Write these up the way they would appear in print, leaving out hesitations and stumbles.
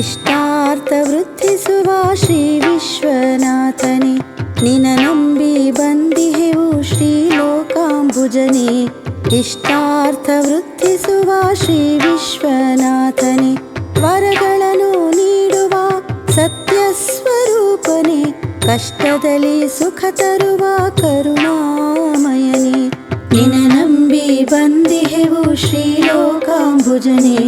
ಇಷ್ಟಾರ್ಥವೃದ್ಧಿಸುವ ಶ್ರೀ ವಿಶ್ವನಾಥನೇ, ನಿನ ನಂಬಿ ಬಂದಿಹೆವು ಶ್ರೀಲೋಕಾಂಬುಜನೇ. ಇಷ್ಟಾರ್ಥವೃದ್ಧಿಸುವ ಶ್ರೀ ವಿಶ್ವನಾಥನೇ, ವರಗಳನ್ನು ನೀಡುವ ಸತ್ಯ ಸ್ವರೂಪನೇ, ಕಷ್ಟದಲ್ಲಿ ಸುಖ ತರುವ ಕರುಣಾಮಯನೇ. ನಿನ ನಂಬಿ ಬಂದಿಹೆವು ಶ್ರೀಲೋಕಾಂಬುಜನೇ,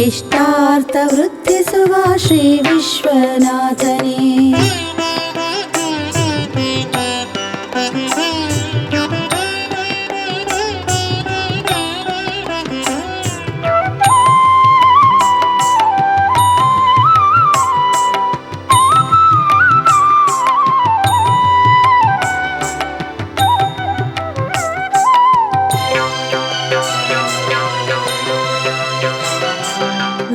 ಇಷ್ಟಾರ್ಥವೃದ್ಧಿಸುವ ಶ್ರೀ ವಿಶ್ವನಾಥನೇ.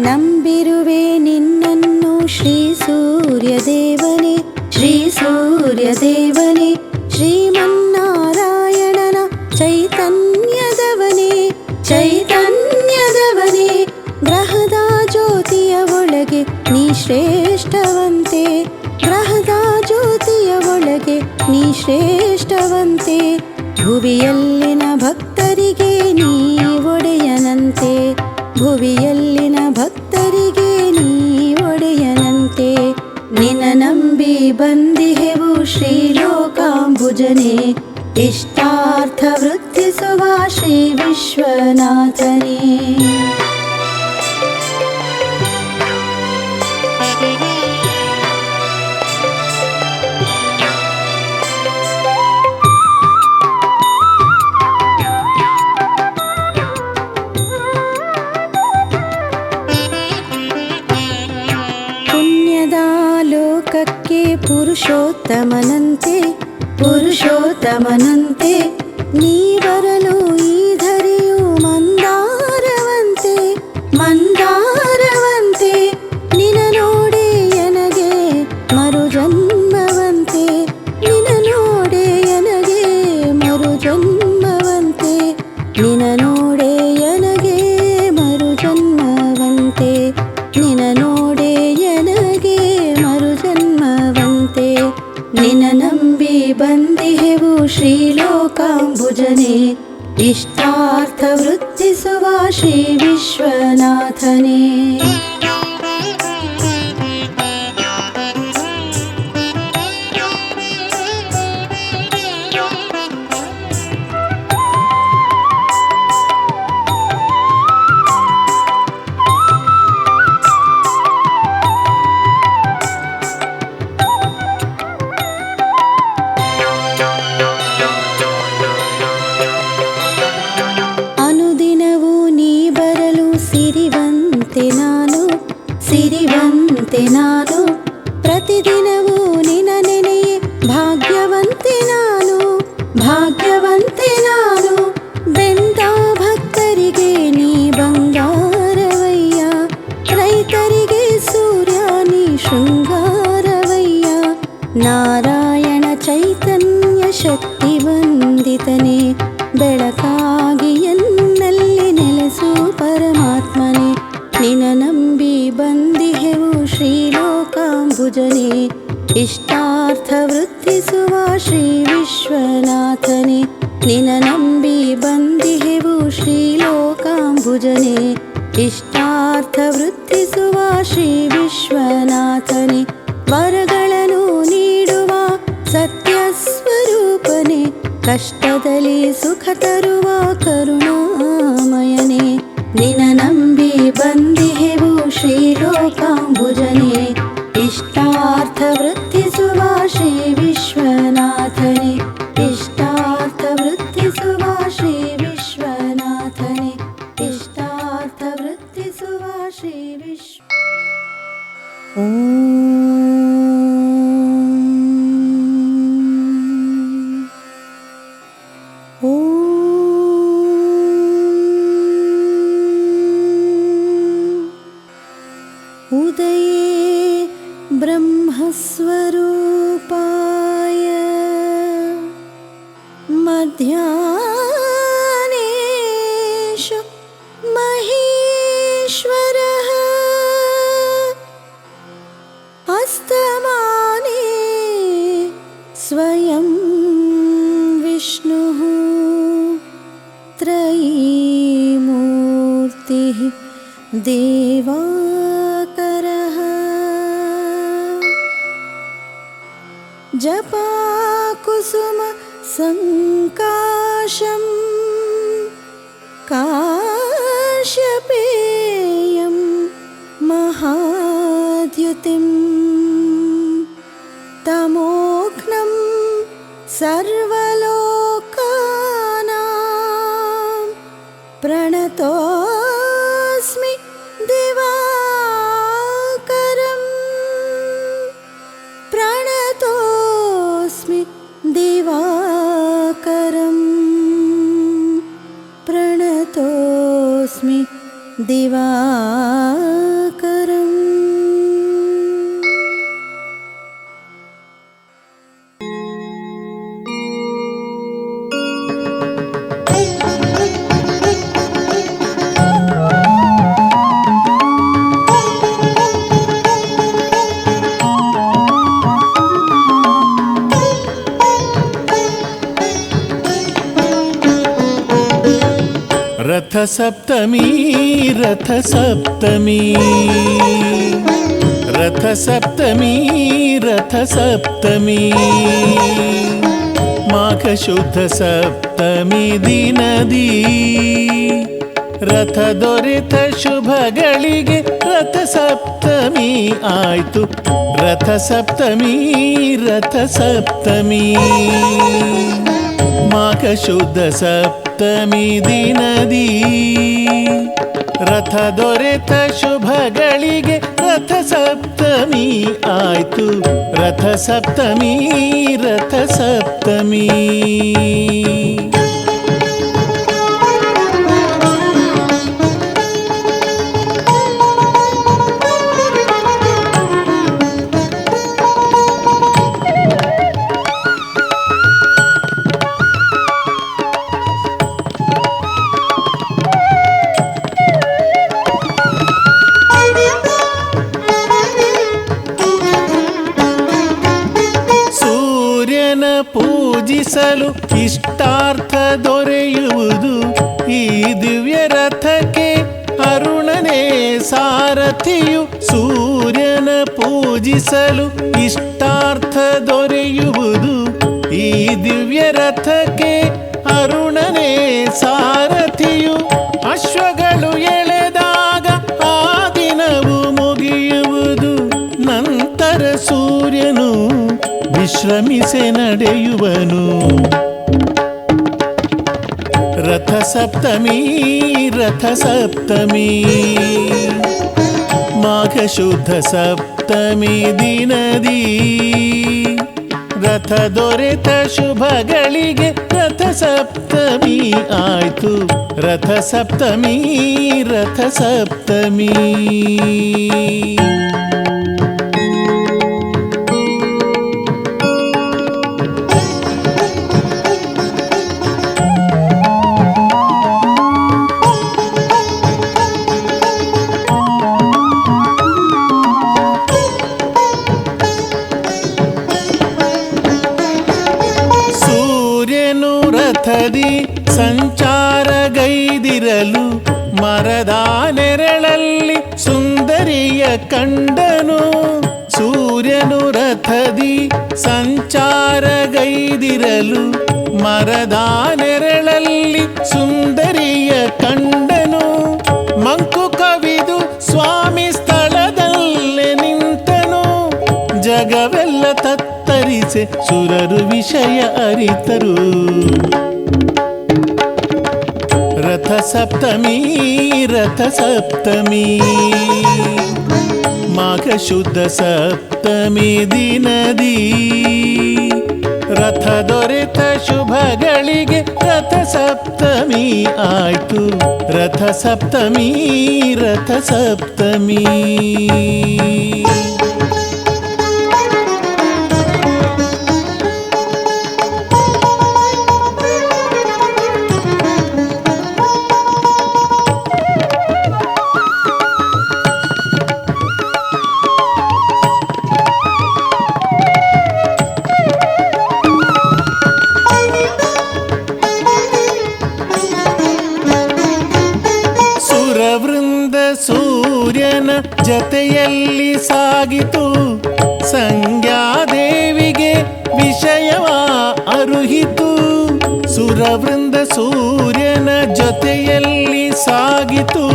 ನಂಬಿರುವೆ ನಿನ್ನನ್ನು ಶ್ರೀ ಸೂರ್ಯದೇವನೇ, ಶ್ರೀ ಸೂರ್ಯದೇವನೇ, ಶ್ರೀಮನ್ನಾರಾಯಣನ ಚೈತನ್ಯದವನೇ, ಚೈತನ್ಯದವನೇ. ಗ್ರಹದ ಜ್ಯೋತಿಯ ಒಳಗೆ ನೀ ಶ್ರೇಷ್ಠವಂತೆ, ಗ್ರಹದ ಜ್ಯೋತಿಯ ಒಳಗೆ ನೀ ಶ್ರೇಷ್ಠವಂತೆ. ಭುವಿಯಲ್ಲಿನ ಭಕ್ತರಿಗೆ ನೀ ಒಡೆಯನಂತೆ, ಭುವಿಯಲ್ಲಿನ ಭಕ್ತರಿಗೆ ನೀ ಒಡೆಯನಂತೆ. ನಿನ ನಂಬಿ ಬಂದಿಹೆವು ಶ್ರೀಲೋಕಾಂಬುಜನೇ, ಇಷ್ಟಾರ್ಥವೃದ್ಧಿಸುವ ಶ್ರೀ ವಿಶ್ವನಾಥನೇ. ಲೋಕಕ್ಕೆ ಪುರುಷೋತ್ತಮನಂತೆ, ಪುರುಷೋತ್ತಮನಂತೆ ನೀ ಬರಲು ಈ ಧರೆಯು ಮಂದಾರವಂತೆ, ಮಂದಾರವಂತೆ. ನಿನ ನೋಡೆ ಎನಗೆ ಮರುಜನ್ಮವಂತೆ, ನಿನ ನೋಡೆ ಎನಗೆ ಮರುಜನ್ಮವಂತೆ, ನಿನ ನೋಡೆ ಎನಗೆ ಮರುಜನ್ಮವಂತೆ, ನಿನ ನೋಡೆ ಎನಗೆ ಮರುಜನ್ಮವಂತೆ. ನಿನ ನಂಬಿ ಬಂದಿಹೆವು ಶ್ರೀಲೋಕಾಂಬುಜನೇ, ಇಷ್ಟಾರ್ಥವೃದ್ಧಿಸುವ ಶ್ರೀ ವಿಶ್ವನಾಥನೇ. ಅನುದಿನವೂ ನೀ ಬರಲು ಸಿರಿವಂತೆ ನಾನು, ಸಿರಿವಂತೆ ನಾನು. ಪ್ರತಿದಿನವೂ ನಿನ ನೆನೆಯೇ ಭಾಗ್ಯವಂತೆ ನಾನು, ಭಾಗ್ಯವಂತೆ ನಾನು. ಬೆಂದ ಭಕ್ತರಿಗೆ ನೀ ಬಂಗಾರವಯ್ಯ, ರೈತರಿಗೆ ಸೂರ್ಯ ನೀ ಶೃಂಗಾರವಯ್ಯ. ನಾರಾಯಣ ಚೈತನ್ಯ ಶಕ್ತಿ ವಂದಿತನೇ, ಬೆಳಕಾಗಿ ಎನ್ನಲ್ಲಿ ನೆಲೆಸು ಪರಮಾತ್ಮನೇ. ನಿನ ನಂಬಿ ಬಂದಿಹೆವು ಶ್ರೀಲೋಕಾಂಬುಜನೇ, ಇಷ್ಟಾರ್ಥವೃದ್ಧಿಸುವ ಶ್ರೀ ವಿಶ್ವನಾಥನೇ. ನಿನ ನಂಬಿ ಬಂದಿಹೆವು ಶ್ರೀಲೋಕಾಂಬುಜನೇ, ಇಷ್ಟಾರ್ಥವೃದ್ಧಿಸುವ ಶ್ರೀ ವಿಶ್ವನಾಥನೇ. ವರಗಳನ್ನು ನೀಡುವ ಸತ್ಯ ಸ್ವರೂಪನೇ, ಕಷ್ಟದಲ್ಲಿ ಸುಖ ತರುವ ಕರುಣಾಮಯನೇ. ನಿನ ನಂಬಿ ಬಂದಿಹೆವು ಶ್ರೀಲೋಕಾಂಬುಜನೇ, ಇಷ್ಟಾರ್ಥವೃದ್ಧಿಸುವ ಶ್ರೀ ವಿಶ್ವನಾಥನೇ, ಇಷ್ಟಾರ್ಥವೃದ್ಧಿಸುವ ಶ್ರೀ ವಿಶ್ವನಾಥನೇ, ಇಷ್ಟಾರ್ಥವೃದ್ಧಿಸುವ ಶ್ರೀ ವಿಶ್ವ. उदये ब्रह्मस्वरूपाय मध्याह्नेषु महेश्वरः दिवाकरः जपाकुसुम संकाशं काश्यपेयं महाद्युतिं तमोघ्नं सर्वलोकानां प्रणतोऽस्मि दिवाकरं प्रणतोऽस्मि दिवाकरं प्रणतोऽस्मि दिवाकरम्। रथसप्तमी रथसप्तमी रथसप्तमी रथसप्तमी माघशुद्ध सप्तमी दिनदी रथ ದೊರೆತ ಶುಭಗಳಿಗೆ ರಥಸಪ್ತಮಿ ಆಯ್ತು ರಥಸಪ್ತಮಿ ರಥಸಪ್ತಮಿ ಮಾಘಶುದ್ಧ ಸಪ್ತಮಿ ದಿನದಿ ರಥ ದೊರೆತ ಶುಭಗಳಿಗೆ ರಥ ಸಪ್ತಮಿ ಆಯ್ತು ರಥ ಸಪ್ತಮಿ ರಥ ಸಪ್ತಮಿ ಪೂಜಿಸಲು ಇಷ್ಟಾರ್ಥ ದೊರೆಯುವುದು ಈ ದಿವ್ಯ ರಥಕ್ಕೆ ಅರುಣನೇ ಸಾರಥಿಯು ಸೂರ್ಯನ ಪೂಜಿಸಲು ಇಷ್ಟಾರ್ಥ ದೊರೆಯುವುದು ಈ ದಿವ್ಯ ರಥಕ್ಕೆ ಅರುಣನೇ ಸಾರಥಿಯು ಅಶ್ವಗಳು ಎಳೆದಾಗ ಆ ದಿನವು ಮುಗಿಯುವುದು ನಂತರ ಸೂರ್ಯನು ವಿಶ್ರಮಿಸೆ ನಡೆಯುವನು ರಥ ಸಪ್ತಮಿ ರಥ ಸಪ್ತಮಿ ಮಾಘಶುದ್ಧ ಸಪ್ತಮಿ ದಿನದಿ ರಥ ದೊರೆತ ಶುಭಗಳಿಗೆ ರಥ ಸಪ್ತಮಿ ಆಯ್ತು ರಥ ಸಪ್ತಮಿ ರಥ ಸಪ್ತಮಿ ರಥದಿ ಸಂಚಾರಗೈದಿರಲು ಮರದ ನೆರಳಲ್ಲಿ ಸುಂದರಿಯ ಕಂಡನು ಸೂರ್ಯನು ರಥದಿ ಸಂಚಾರಗೈದಿರಲು ಮರದ ನೆರಳಲ್ಲಿ ಸುಂದರಿಯ ಕಂಡನು ಮಂಕು ಕವಿದು ಸ್ವಾಮಿ ಸ್ಥಳದಲ್ಲೇ ನಿಂತನು ಜಗವೆಲ್ಲ ತತ್ತರಿಸೆ ಸುರರು ವಿಷಯ ಅರಿತರು ರಥ ಸಪ್ತಮಿ ರಥ ಸಪ್ತಮಿ ಮಾಘಶುದ್ಧ ಸಪ್ತಮಿ ದಿನದಿ ರಥ ದೊರೆತ ಶುಭಗಳಿಗೆ ರಥ ಸಪ್ತಮಿ ಆಯ್ತು ರಥ ಸಪ್ತಮಿ ರಥ ಸಪ್ತಮಿ ಸುರವೃಂದ ಸೂರ್ಯನ ಜತೆಯಲ್ಲಿ ಸಾಗಿತು. ಸಂಜ್ಞಾದೇವಿಗೆ ವಿಷಯವ ಅರುಹಿತು. ಸುರವೃಂದ ಸೂರ್ಯನ ಜೊತೆಯಲ್ಲಿ ಸಾಗಿತು.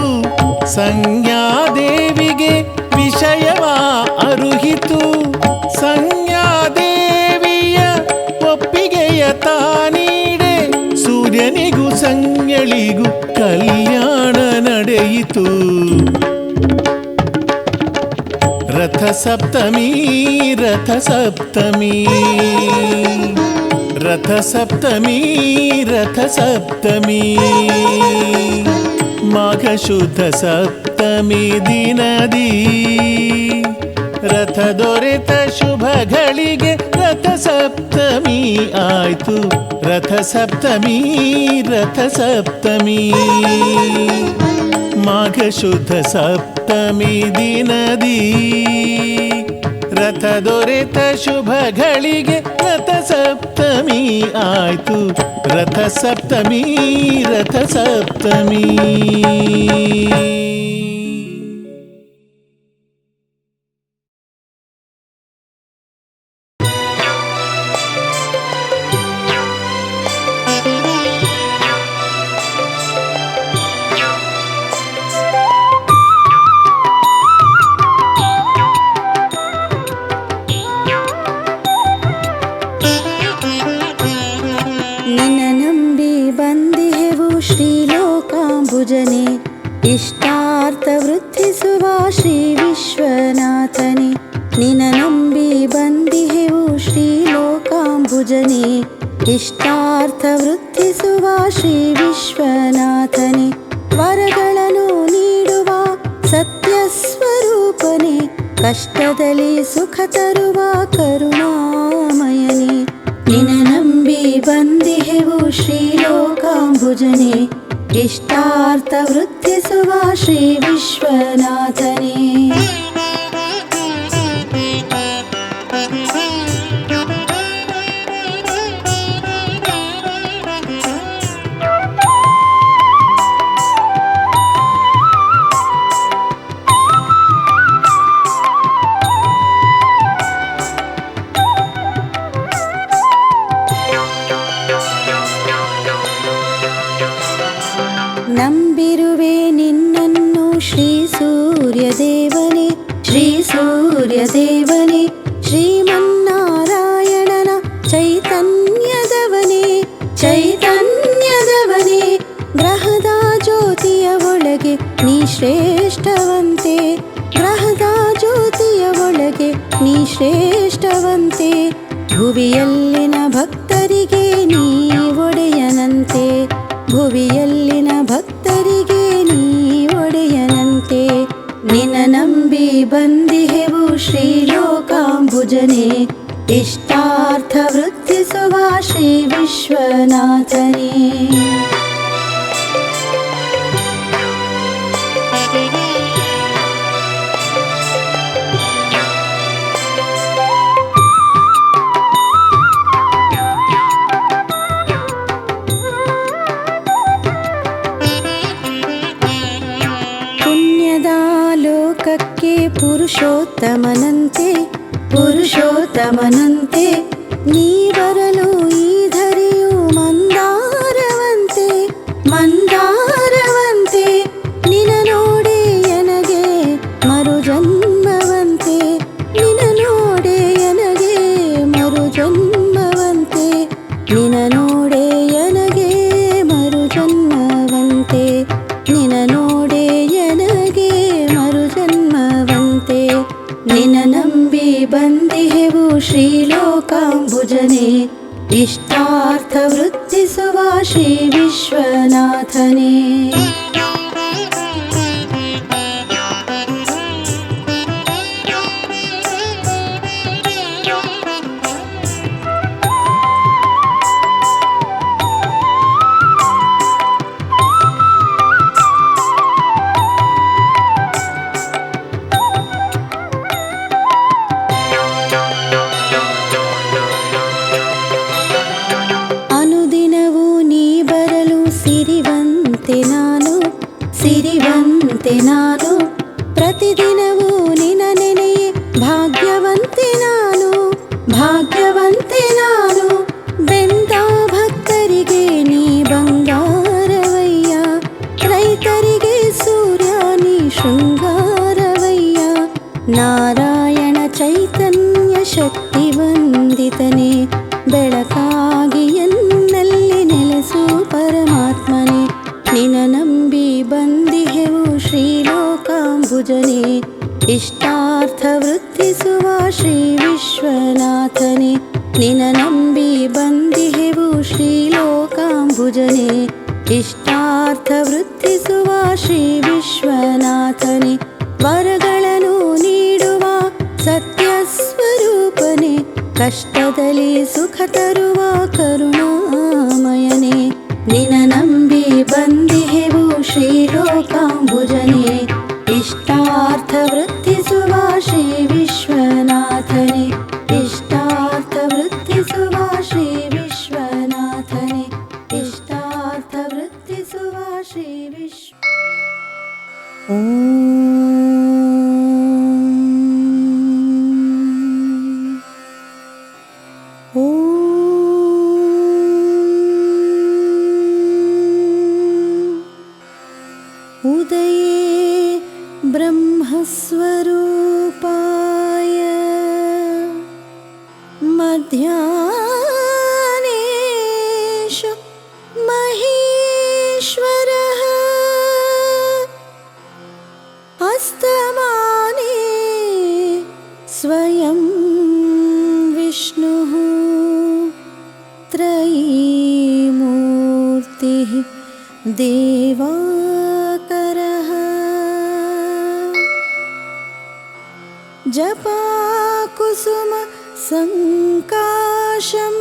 ಸಂಜ್ಞಾದೇವಿಗೆ ವಿಷಯವ ಅರುಹಿತು. ಸಂಜ್ಞಾದೇವಿಯ ಒಪ್ಪಿಗೆಯ ತಾನೀಡೆ ಸೂರ್ಯನಿಗೂ ಸಂಜ್ಞಳಿಗೂ ಕಲ್ಯಾಣ ನಡೆಯಿತು. ರಥ ಸಪ್ತಮಿ ರಥ ಸಪ್ತಮಿ ರಥ ಸಪ್ತಮಿ ರಥ ಸಪ್ತಮಿ ಮಾಘ ಶುದ್ಧ ಸಪ್ತಮಿ ದಿನದಿ ರಥ ದೊರೆತ ಶುಭಗಳಿಗೆ ರಥ ಸಪ್ತಮಿ ಆಯ್ತು. ರಥ ಸಪ್ತಮಿ ರಥ ಸಪ್ತಮಿ ಮಾಘ ಶುದ್ಧ ಸಪ್ತಮಿ ದಿನದಿ ರಥ ದೊರೆತ ಶುಭಗಳಿಗೆ ರಥ ಸಪ್ತಮಿ ಆಯ್ತು. ರಥ ಸಪ್ತಮಿ ರಥ ಸಪ್ತಮಿ. ಶ್ರೀಲೋಕಾಂಬುಜನೆ ಇಷ್ಟಾರ್ಥ ವೃದ್ಧಿಸುವ ಶ್ರೀ ವಿಶ್ವನಾಥನೆ. ನಿನ ನಂಬಿ ಬಂದಿಹೆವು ಶ್ರೀಲೋಕಾಂಬುಜನೆ ಇಷ್ಟಾರ್ಥ ವೃದ್ಧಿಸುವ ಶ್ರೀ ವಿಶ್ವನಾಥನೆ. ವರಗಳನ್ನು ನೀಡುವ ಸತ್ಯ ಸ್ವರೂಪನೆ ಕಷ್ಟದಲ್ಲಿ ಸುಖ ತರುವ ಕರುಣಾಮಯನೆ. ನಿನ ನಂಬಿ ಬಂದಿಹೆವು ಶ್ರೀಲೋಕಾಂಬುಜನೆ ಇಷ್ಟಾರ್ಥ ವೃದ್ಧಿಸುವ ಶ್ರೀ ವಿಶ್ವನಾಥನೆ. ನಂಬಿರುವೆ ನಿನ್ನನ್ನು ಶ್ರೀ ಸೂರ್ಯದೇವನೇ ಶ್ರೀ ಸೂರ್ಯದೇವನೇ. ಶ್ರೀಮನ್ನಾರಾಯಣನ ಚೈತನ್ಯದವನೇ ಚೈತನ್ಯದವನೇ. ಗ್ರಹದ ಜ್ಯೋತಿಯ ಒಳಗೆ ನೀ ಶ್ರೇಷ್ಠವಂತೆ ಗ್ರಹದ ಜ್ಯೋತಿಯ ಒಳಗೆ ನೀ ಶ್ರೇಷ್ಠವಂತೆ. ಭುವಿಯಲ್ಲಿನ ಭಕ್ತರಿಗೆ ನೀ ಒಡೆಯನಂತೆ ಭುವಿಯಲ್ಲಿನ ಭಕ್ತರಿಗೆ ನೀ ಒಡೆಯನಂತೆ. ನಿನ ನಂಬಿ ಬಂದಿಹೆವು ಶ್ರೀಲೋಕಾಂಬುಜನೆ ಇಷ್ಟಾರ್ಥ ವೃದ್ಧಿಸುವ ಶ್ರೀ ವಿಶ್ವನಾಥನೇ. ಲೋಕಕ್ಕೆ ಪುರುಷೋತ್ತಮನಂತೆ ಪುರುಷೋತ್ತಮನಂತೆ ನೀ ಬರಲು ಈ ಧರೆಯು ಮಂದಾರವಂತೆ ಮಂದಾರವಂತೆ. ನಿನ ನೋಡೆ ಎನಗೆ ಮರು ಜನ್ಮವಂತೆ ನಿನ ನೋಡೆ ಎನಗೆ ಮರು ಜನ್ಮವಂತೆ. ನಿನ ನೋಡೆ ಎನಗೆ ಮರು ಜನ್ಮವಂತೆ ನಿನ ನೋಡೆ ಎನಗೆ ಮರು ಜನ್ಮವಂತೆ. ನಿನ ನಂಬಿ ಬಂದಿಹೆವು ಶ್ರೀಲೋಕಾಂಬುಜನೆ ಇಷ್ಟಾರ್ಥ ವೃದ್ಧಿಸುವ ಶ್ರೀ ವಿಶ್ವನಾಥನೇ. ಸಿರಿವಂತೆ ನಾನು ಕರುಣಿಸು ಪರಮಾತ್ಮನೇ ನಿನ ನಂಬಿ ಬಂದಿಹೆವು ಶ್ರೀಲೋಕಾಂಬುಜನೇ ಇಷ್ಟಾರ್ಥ ವೃದ್ಧಿಸುವ ಶ್ರೀ ವಿಶ್ವನಾಥನೇ ನಿನ ನಂಬಿ ಬಂದಿಹೆವು ಶ್ರೀಲೋಕಾಂಬುಜನೇ ಇಷ್ಟಾರ್ಥ ವೃದ್ಧಿಸುವ ಶ್ರೀ ವಿಶ್ವನಾಥನೇ ವರಗಳನ್ನು ನೀಡುವ ಸತ್ಯ ಸ್ವರೂಪನೇ ಕಷ್ಟದಲ್ಲಿ ಸುಖ ತರುವ ಕರುಣಾಮಯನೇ ನಿನ ನಂಬಿ ಬಂದಿಹೆವು ಶ್ರೀಲೋಕಾಂಬುಜನೇ ಇಷ್ಟಾರ್ಥ ವೃದ್ಧಿಸುವ ಶ್ರೀ ವಿಶ್ವನಾಥನೇ ಇಷ್ಟಾರ್ಥ ವೃದ್ಧಿಸುವ ಶ್ರೀ ವಿಶ್ವನಾಥನೇ ಇಷ್ಟಾರ್ಥ ವೃದ್ಧಿಸುವ ಶ್ರೀ ವಿಶ್ವ उदये ब्रह्मस्वरूपाय मध्याह्नेषु महेश्वरः अस्तमाने स्वयं विष्णुः त्रयीमूर्तिः देवाकरः जपाकुसुम संकाशं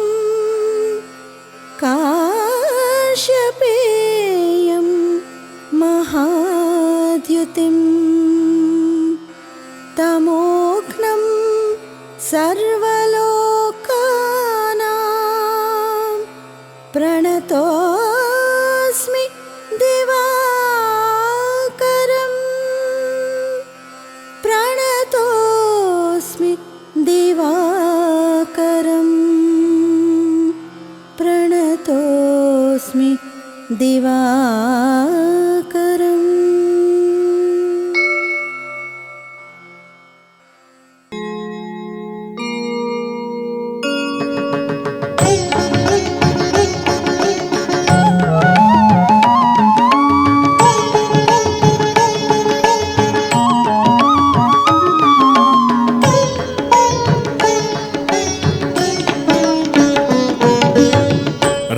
काश्यपेयं महाद्युतिं तमोघ्नं सर्वलोकानां प्रणतोऽस्मि दिवाकरं प्रणतोऽस्मि दिवाकरं प्रणतोऽस्मि दिवाकरम्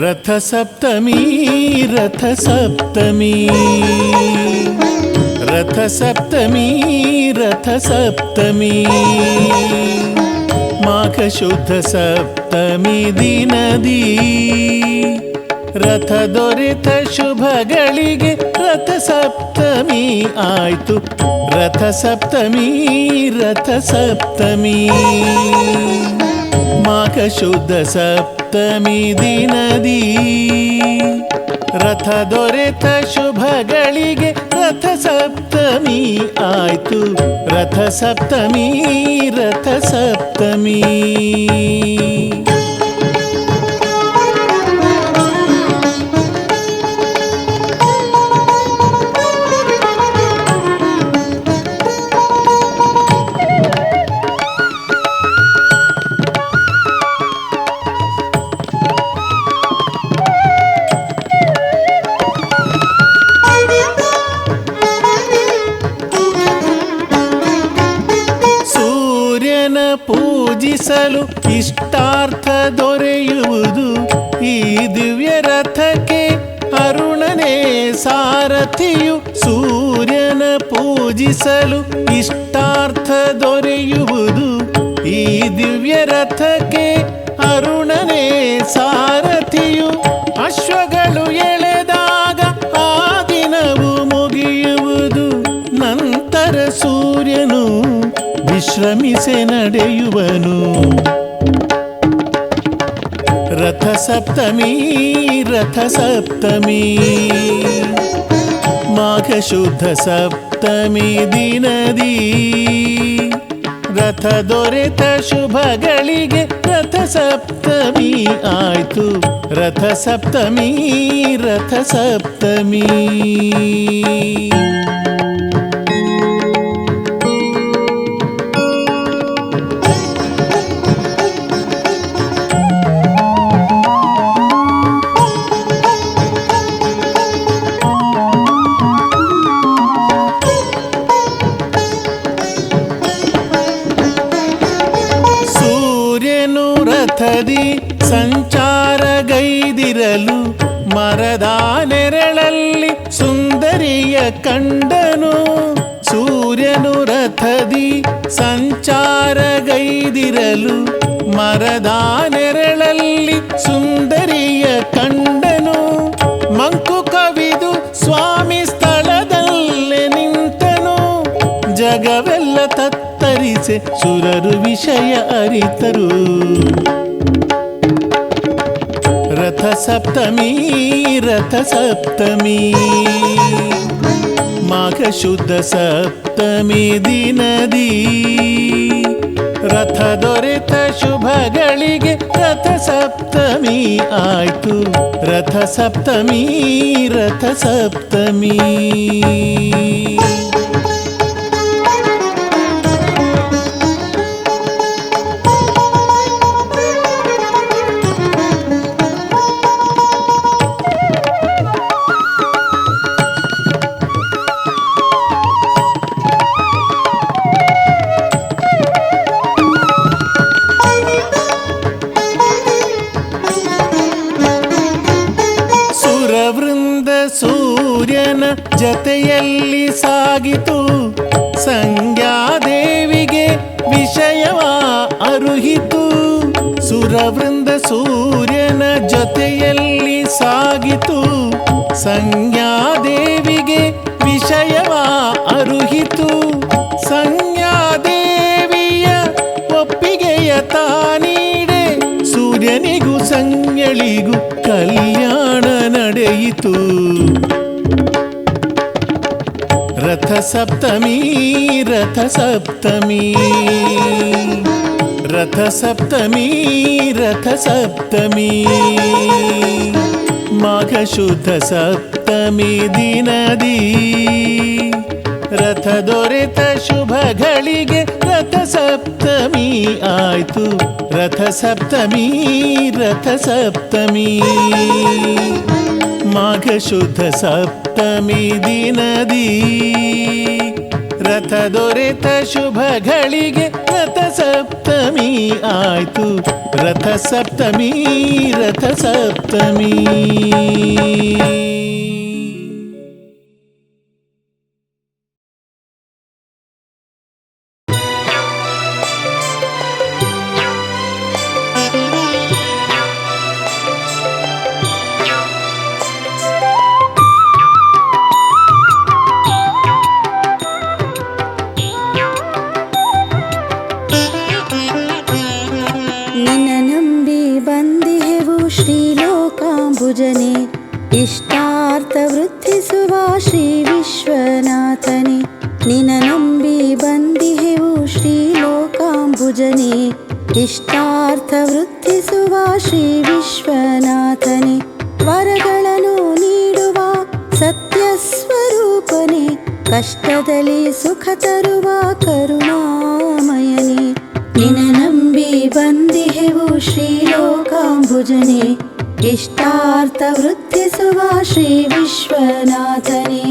रथ सप्तमी रथ सप्तमी रथ सप्तमी रथ सप्तमी माघ शुद्ध सप्तमी दिनदी रथ ದೊರೆತ ಶುಭಗಳಿಗೆ ರಥ ಸಪ್ತಮಿ ಆಯ್ತು ರಥ ಸಪ್ತಮಿ ರಥ ಸಪ್ತಮಿ ಮಾಘ ಶುದ್ಧ ಸಪ್ತಮಿ ದಿನದಿ ರಥ ದೊರೆತ ಶುಭಗಳಿಗೆ ರಥ ಸಪ್ತಮಿ ಆಯ್ತು ರಥ ಸಪ್ತಮಿ ರಥ ಸಪ್ತಮಿ ಪೂಜಿಸಲು ಇಷ್ಟಾರ್ಥ ದೊರೆಯುವುದು ಈ ದಿವ್ಯ ರಥಕ್ಕೆ ಅರುಣನೇ ಸಾರಥಿಯು ಸೂರ್ಯನ ಪೂಜಿಸಲು ಇಷ್ಟಾರ್ಥ ದೊರೆಯುವುದು ಈ ದಿವ್ಯ ರಥಕ್ಕೆ ಅರುಣನೇ ಸಾರಥಿಯು ಅಶ್ವಗಳು ಎಳೆದಾಗ ಆ ದಿನವು ಮುಗಿಯುವುದು ನಂತರ ಸೂರ್ಯನು ವಿಶ್ರಮಿಸೆ ನಡೆಯುವನು ರಥ ಸಪ್ತಮಿ ರಥ ಸಪ್ತಮಿ ಮಾಘ ಶುದ್ಧ ಸಪ್ತಮಿ ದಿನದಿ ರಥ ದೊರೆತ ಶುಭಗಳಿಗೆ ರಥ ಸಪ್ತಮಿ ಆಯ್ತು ರಥ ಸಪ್ತಮಿ ರಥ ಸಪ್ತಮಿ ಮರದ ನೆರಳಲ್ಲಿ ಸುಂದರಿಯ ಕಂಡನು. ಸೂರ್ಯನು ರಥದಿ ಸಂಚಾರಗೈದಿರಲು ಮರದ ನೆರಳಲ್ಲಿ ಸುಂದರಿಯ ಕಂಡನು. ಮಂಕು ಕವಿದು ಸ್ವಾಮಿ ಸ್ಥಳದಲ್ಲೇ ನಿಂತನು. ಜಗವೆಲ್ಲ ತತ್ತರಿಸೆ ಸುರರು ವಿಷಯ ಅರಿತರು. ರಥ ಸಪ್ತಮಿ ರಥ ಸಪ್ತಮಿ ಮಾಘ ಶುದ್ಧ ಸಪ್ತಮಿ ದಿನದಿ ರಥ ದೊರೆತ ಶುಭಗಳಿಗೆ ರಥ ಸಪ್ತಮಿ ಆಯ್ತು. ರಥ ಸಪ್ತಮಿ ರಥ ಸಪ್ತಮಿ. ಸೂರ್ಯನ ಜತೆಯಲ್ಲಿ ಸಾಗಿತು. ಸಂಜ್ಞಾದೇವಿಗೆ ವಿಷಯವ ಅರುಹಿತು. ಸುರವೃಂದ ಸೂರ್ಯನ ಜೊತೆಯಲ್ಲಿ ಸಾಗಿತು. ಸಂಜ್ಞಾದೇವಿಗೆ ವಿಷಯವ ಅರುಹಿತು. ಸಂಜ್ಞಾದೇವಿಯ ಒಪ್ಪಿಗೆಯ ತಾನೀಡೆ ಸೂರ್ಯನಿಗೂ ಸಂಜ್ಞಳಿಗೂ ಕಲ್ಯಾಣ ನಡೆಯಿತು. ರಥ ಸಪ್ತಮಿ ರಥ ಸಪ್ತಮಿ ರಥ ಸಪ್ತಮಿ ರಥ ಸಪ್ತಮಿ ಮಾಘ ಶುದ್ಧ ಸಪ್ತಮಿ ದಿನದಿ ರಥ ದೊರೆತ ಶುಭಗಳಿಗೆ ರಥ ಸಪ್ತಮಿ ಆಯ್ತು. ರಥ ಸಪ್ತಮಿ ರಥ ಸಪ್ತಮಿ ಮಾಘ ಶುದ್ಧ ಸಪ್ತಮಿ ದಿನದಿ ರಥ ದೊರೆತ ಶುಭಗಳಿಗೆ ರಥ ಸಪ್ತಮಿ ಆಯ್ತು. ರಥ ಸಪ್ತಮಿ ರಥ ಸಪ್ತಮಿ. ಶ್ರೀಲೋಕಾಂಬುಜನೆ ಇಷ್ಟಾರ್ಥ ವೃದ್ಧಿಸುವ ಶ್ರೀ ವಿಶ್ವನಾಥನೆ. ನಿನ ನಂಬಿ ಬಂದಿಹೆವು ಶ್ರೀಲೋಕಾಂಬುಜನೆ ಇಷ್ಟಾರ್ಥ ವೃದ್ಧಿಸುವ ಶ್ರೀ ವಿಶ್ವನಾಥನೆ. ವರಗಳನ್ನು ನೀಡುವ ಸತ್ಯ ಸ್ವರೂಪನೆ ಕಷ್ಟದಲ್ಲಿ ಸುಖ ತರುವ ಕರುಣಾಮಯನೆ. ನಿನ ನಂಬಿ ಬಂದಿಹೆವು ಶ್ರೀಲೋಕಾಂಬುಜನೆ ಇಷ್ಟಾರ್ಥ ವೃದ್ಧಿಸುವ ಶ್ರೀ ವಿಶ್ವನಾಥನೆ.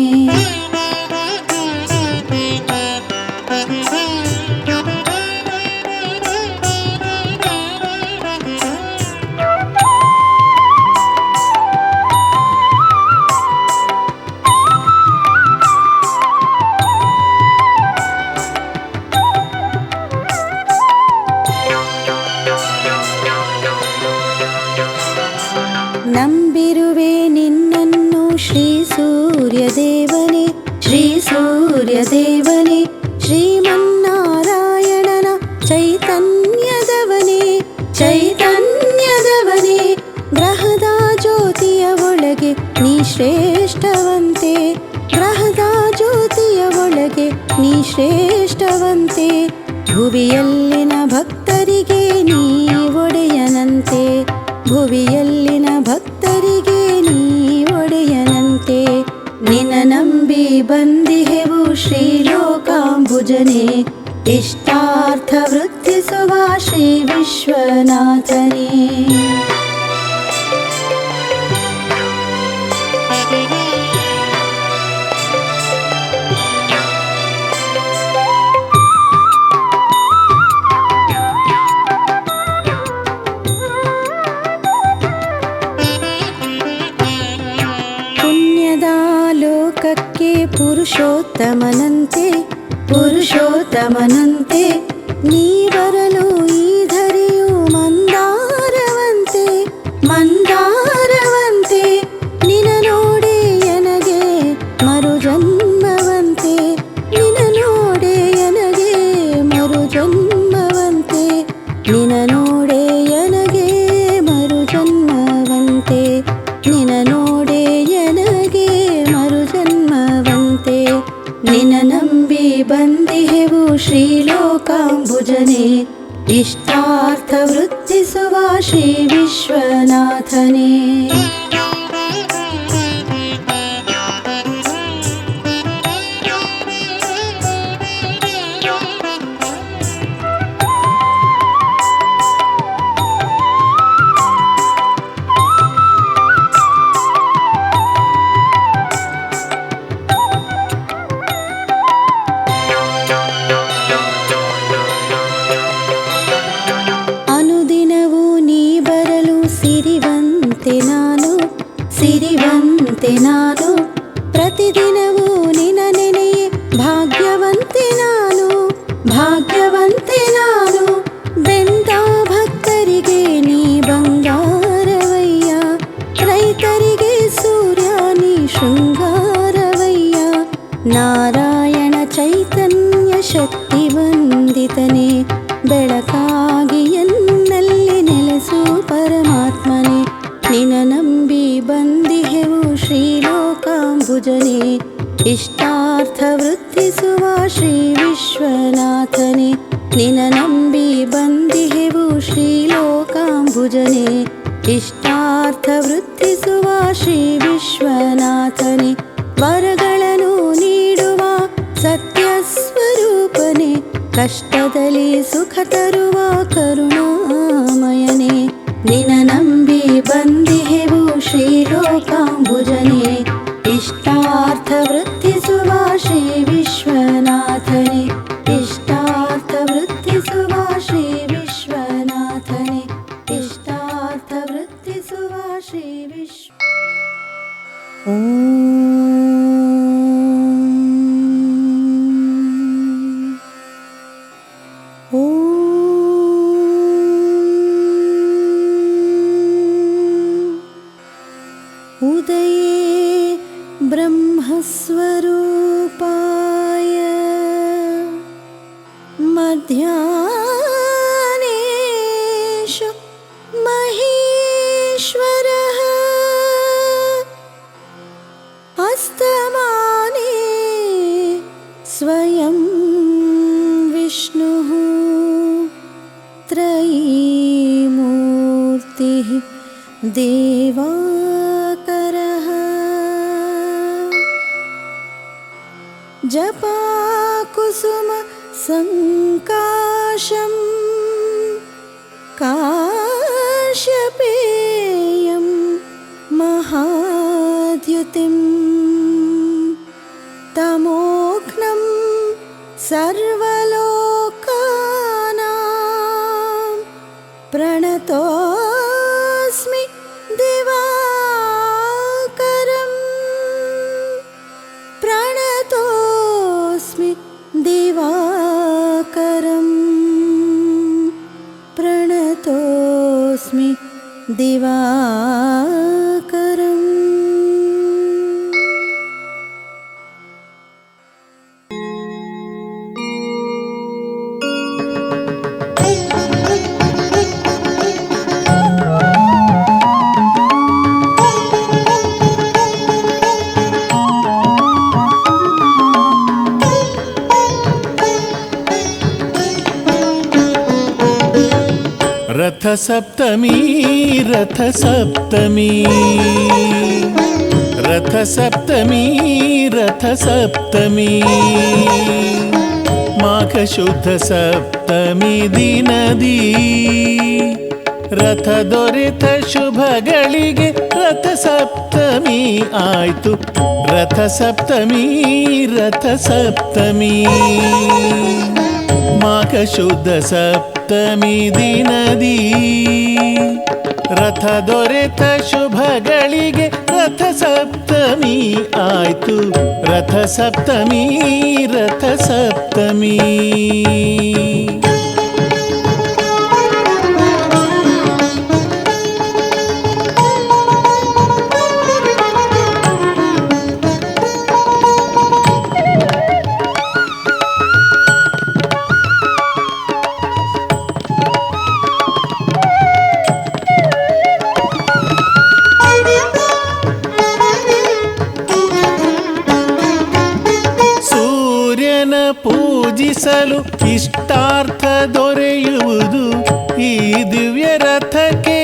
ನಂಬಿರುವೆ ನಿನ್ನನ್ನು ಶ್ರೀ ಸೂರ್ಯದೇವನೇ ಶ್ರೀ ಸೂರ್ಯದೇವನೇ. ಶ್ರೀಮನ್ನಾರಾಯಣನ ಚೈತನ್ಯದವನೇ ಚೈತನ್ಯದವನೇ. ಗ್ರಹದ ಜ್ಯೋತಿಯ ಒಳಗೆ ನೀ ಶ್ರೇಷ್ಠವಂತೆ ಗ್ರಹದ ಜ್ಯೋತಿಯ ಒಳಗೆ ನೀ ಶ್ರೇಷ್ಠವಂತೆ. ಭುವಿಯಲ್ಲಿನ ಭಕ್ತರಿಗೆ ನೀ ಒಡೆಯನಂತೆ ಭುವಿಯಲ್ಲಿನ ಭಕ್ತರಿಗೆ ನೀ ಒಡೆಯನಂತೆ. ನಿನ ನಂಬಿ ಬಂದಿಹೆವು ಶ್ರೀಲೋಕಾಂಬುಜನೆ ಇಷ್ಟಾರ್ಥ ವೃದ್ಧಿಸುವ ಶ್ರೀ ವಿಶ್ವನಾಥನೇ. ನಮಗೆ ಪುರುಷೋತ್ತಮನಂತೆ ಪುರುಷೋತ್ತಮನಂತೆ ನೀ ಬರಲು ಈ ಧರೆಯು ಮಂದಾರವಂತೆ ಮಂದಾರವಂತೆ ನಿನ ನೋಡೆ ಎನಗೆ ಮರುಜನ್ಮವಂತೆ ನಿನ ನೋಡೆ ಎನಗೆ ಮರುಜನ್ಮವಂತೆ ನಿನ ನೋಡೆ ಎನಗೆ ಮರುಜನ್ಮವಂತೆ ನಿನ ನೋಡೆ ಎನಗೆ ಮರುಜನ್ಮವಂತೆ ನಿನ ನಂಬಿ ಬಂದಿಹೆವು ಶ್ರೀಲೋಕಾಂಬುಜನೆ ಇಷ್ಟಾರ್ಥ ವೃತ್ತಿಸುವ ಶ್ರೀ ವಿಶ್ವನಾಥನೇ ಅನುದಿನವೂ ನೀ ಬರಲು ಸಿರಿವಂತೆ ನಾನು ಸಿರಿವಂತೆ ನಾನು ಪ್ರತಿದಿನವೂ ನಿನ ನೆನೆಯೇ ಭಾಗ್ಯವಂತೆ ನಾನು ಭಾಗ್ಯವಂತೆ ನಾನು ಬೆಂದ ಭಕ್ತರಿಗೆ ನೀ ಬಂಗಾರವಯ್ಯ ರೈತರಿಗೆ ಸೂರ್ಯ ನೀ ಶೃಂಗಾರವಯ್ಯ ನಾರಾಯಣ ಚೈತನ್ಯ ಶಕ್ತಿ ವಂದಿತನೇ ಬೆಳಕಾಗಿ ಎನ್ನಲ್ಲಿ ನೆಲೆಸು ಪರಮಾತ್ಮನೇ ನಿನ ನಂಬಿ ಬಂದಿಹೆವು ಶ್ರೀಲೋಕಾಂಬುಜನೆ ಇಷ್ಟಾರ್ಥ ವೃತ್ತಿಸುವ ಶ್ರೀ ವಿಶ್ವನಾಥನೇ ನಿನ ನಂಬಿ ಬಂದಿಹೆವು ಶ್ರೀಲೋಕಾಂಬುಜನೆ ಇಷ್ಟಾರ್ಥ ವೃತ್ತಿಸುವ ಶ್ರೀ ವಿಶ್ವನಾಥನೇ ವರಗಳನ್ನು ನೀಡುವ ಸತ್ಯ ಸ್ವರೂಪನೇ ಕಷ್ಟದಲ್ಲಿ ಸುಖ ತರುವ ಕರುಣಾಮಯನೇ ನಿನ ನಂಬಿ ಬಂದಿಹೆವು ಶ್ರೀಲೋಕಾಂಬುಜನೆ ಇಷ್ಟಾರ್ಥ ವೃತ್ತಿಸುವ ಶ್ರೀ ವಿಶ್ವನಾಥನೇ ಇಷ್ಟಾರ್ಥ ವೃತ್ತಿಸುವ ಶ್ರೀ ವಿಶ್ವನಾಥನೇ ಇಷ್ಟಾರ್ಥ ವೃತ್ತಿಸುವ ಶ್ರೀ ವಿಶ್ವ उदये ब्रह्मस्वरूपाय मध्याह्नेषु महेश्वरः अस्तमाने स्वयं विष्णुः त्रयीमूर्तिः देवाकरः जपाकुसुम संकाशं काश्यपेयं महाद्युतिं तमोघ्नं सर्वलोकानां प्रणतोऽस्मि दिवाकरं प्रणतोऽस्मि दिवाकरं प्रणतोऽस्मि दिवाकरम् रथ सप्तमी रथ सप्तमी रथ सप्तमी रथ सप्तमी माघ शुद्ध सप्तमी दिनदी रथ ದೊರೆತ ಶುಭಗಳಿಗೆ ರಥ ಸಪ್ತಮಿ ಆಯ್ತು ರಥ ಸಪ್ತಮಿ ರಥ ಸಪ್ತಮಿ ಮಾಘ ಶುದ್ಧ ಸಪ್ತಮಿ ದಿನದಿ ರಥ ದೊರೆತ ಶುಭಗಳಿಗೆ ರಥ ಸಪ್ತಮಿ ಆಯ್ತು ರಥ ಸಪ್ತಮಿ ರಥ ಸಪ್ತಮಿ. ಪೂಜಿಸಲು ಇಷ್ಟಾರ್ಥ ದೊರೆಯುವುದು ಈ ದಿವ್ಯ ರಥಕ್ಕೆ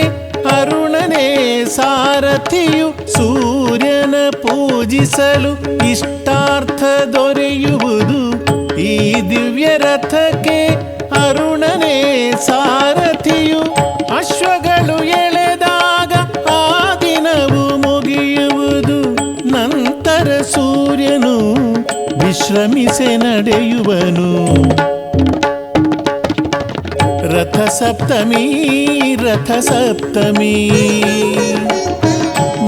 ಅರುಣನೇ ಸಾರಥಿಯು. ಸೂರ್ಯನ ಪೂಜಿಸಲು ಇಷ್ಟಾರ್ಥ ದೊರೆಯುವುದು ಈ ದಿವ್ಯ ರಥಕ್ಕೆ ಅರುಣನೇ ಸಾರಥಿಯು. ಅಶ್ವಗಳು ಎಳೆದಾಗ ಆ ದಿನವು ಮುಗಿಯುವುದು. ನಂತರ ಸೂರ್ಯನು ವಿಶ್ರಮಿಸೆ ನಡೆಯುವನು. ರಥ ಸಪ್ತಮಿ ರಥ ಸಪ್ತಮಿ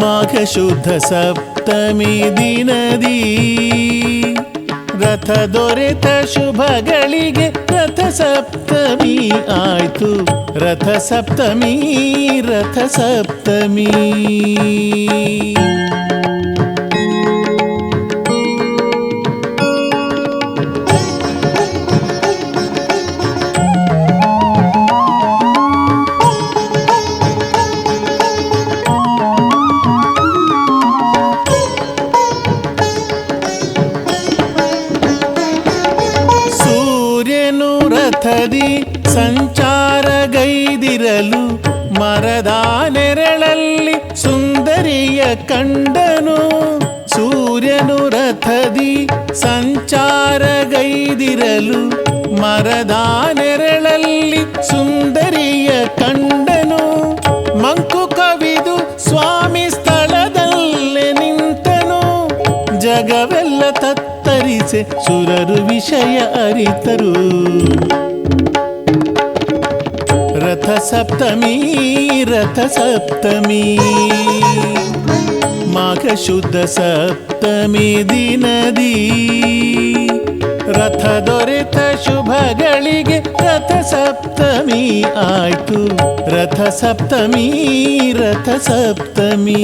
ಮಾಘ ಶುದ್ಧ ಸಪ್ತಮಿ ದಿನದಿ ರಥ ದೊರೆತ ಶುಭಗಳಿಗೆ ರಥ ಸಪ್ತಮಿ ಆಯ್ತು ರಥ ಸಪ್ತಮಿ ರಥ ಸಪ್ತಮಿ. ಸಂಚಾರಗೈದಿರಲು ಮರದ ನೆರಳಲ್ಲಿ ಸುಂದರಿಯ ಕಂಡನು. ಸೂರ್ಯನು ರಥದಿ ಸಂಚಾರಗೈದಿರಲು ಮರದ ನೆರಳಲ್ಲಿ ಸುಂದರಿಯ ಕಂಡನು. ಮಂಕು ಕವಿದು ಸ್ವಾಮಿ ಸ್ಥಳದಲ್ಲೇ ನಿಂತನು. ಜಗವೆಲ್ಲ ತತ್ತರಿಸೆ ಸುರರು ವಿಷಯ ಅರಿತರು. ರಥ ಸಪ್ತಮಿ ರಥ ಸಪ್ತಮಿ ಮಾಘ ಶುದ್ಧ ಸಪ್ತಮಿ ದಿನದಿ ರಥ ದೊರೆತ ಶುಭಗಳಿಗೆ ರಥ ಸಪ್ತಮಿ ಆಯ್ತು ರಥ ಸಪ್ತಮಿ ರಥ ಸಪ್ತಮಿ.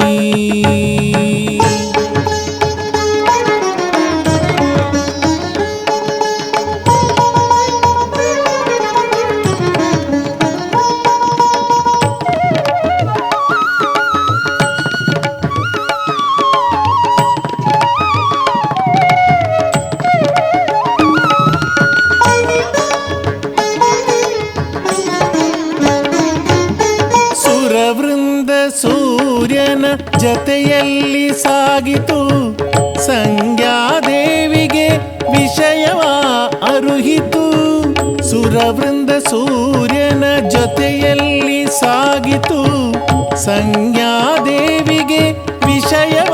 ಸೂರ್ಯನ ಜತೆಯಲ್ಲಿ ಸಾಗಿತು. ಸಂಜ್ಞಾದೇವಿಗೆ ವಿಷಯವ ಅರುಹಿತು. ಸುರವೃಂದ ಸೂರ್ಯನ ಜೊತೆಯಲ್ಲಿ ಸಾಗಿತು. ಸಂಜ್ಞಾದೇವಿಗೆ ವಿಷಯವ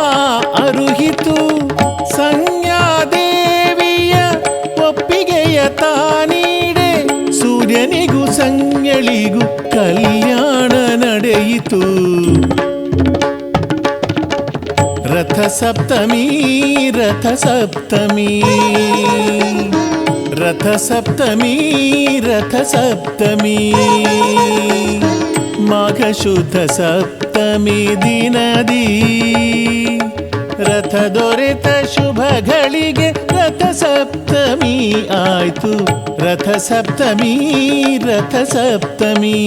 ಅರುಹಿತು. ಸಂಜ್ಞಾದೇವಿಯ ಒಪ್ಪಿಗೆಯ ತಾನೀಡೆ ಸೂರ್ಯನಿಗೂ ಸಂಜ್ಞಳಿಗೂ ಕಲ್ಯಾಣ ನಡೆಯಿತು. ರಥ ಸಪ್ತಮಿ ರಥ ಸಪ್ತಮಿ ರಥ ಸಪ್ತಮಿ ರಥ ಸಪ್ತಮಿ ಮಾಘ ಶುದ್ಧ ಸಪ್ತಮಿ ದಿನದಿ ರಥ ದೊರೆತ ಶುಭಗಳಿಗೆ ರಥ ಸಪ್ತಮಿ ಆಯ್ತು ರಥ ಸಪ್ತಮಿ ರಥ ಸಪ್ತಮಿ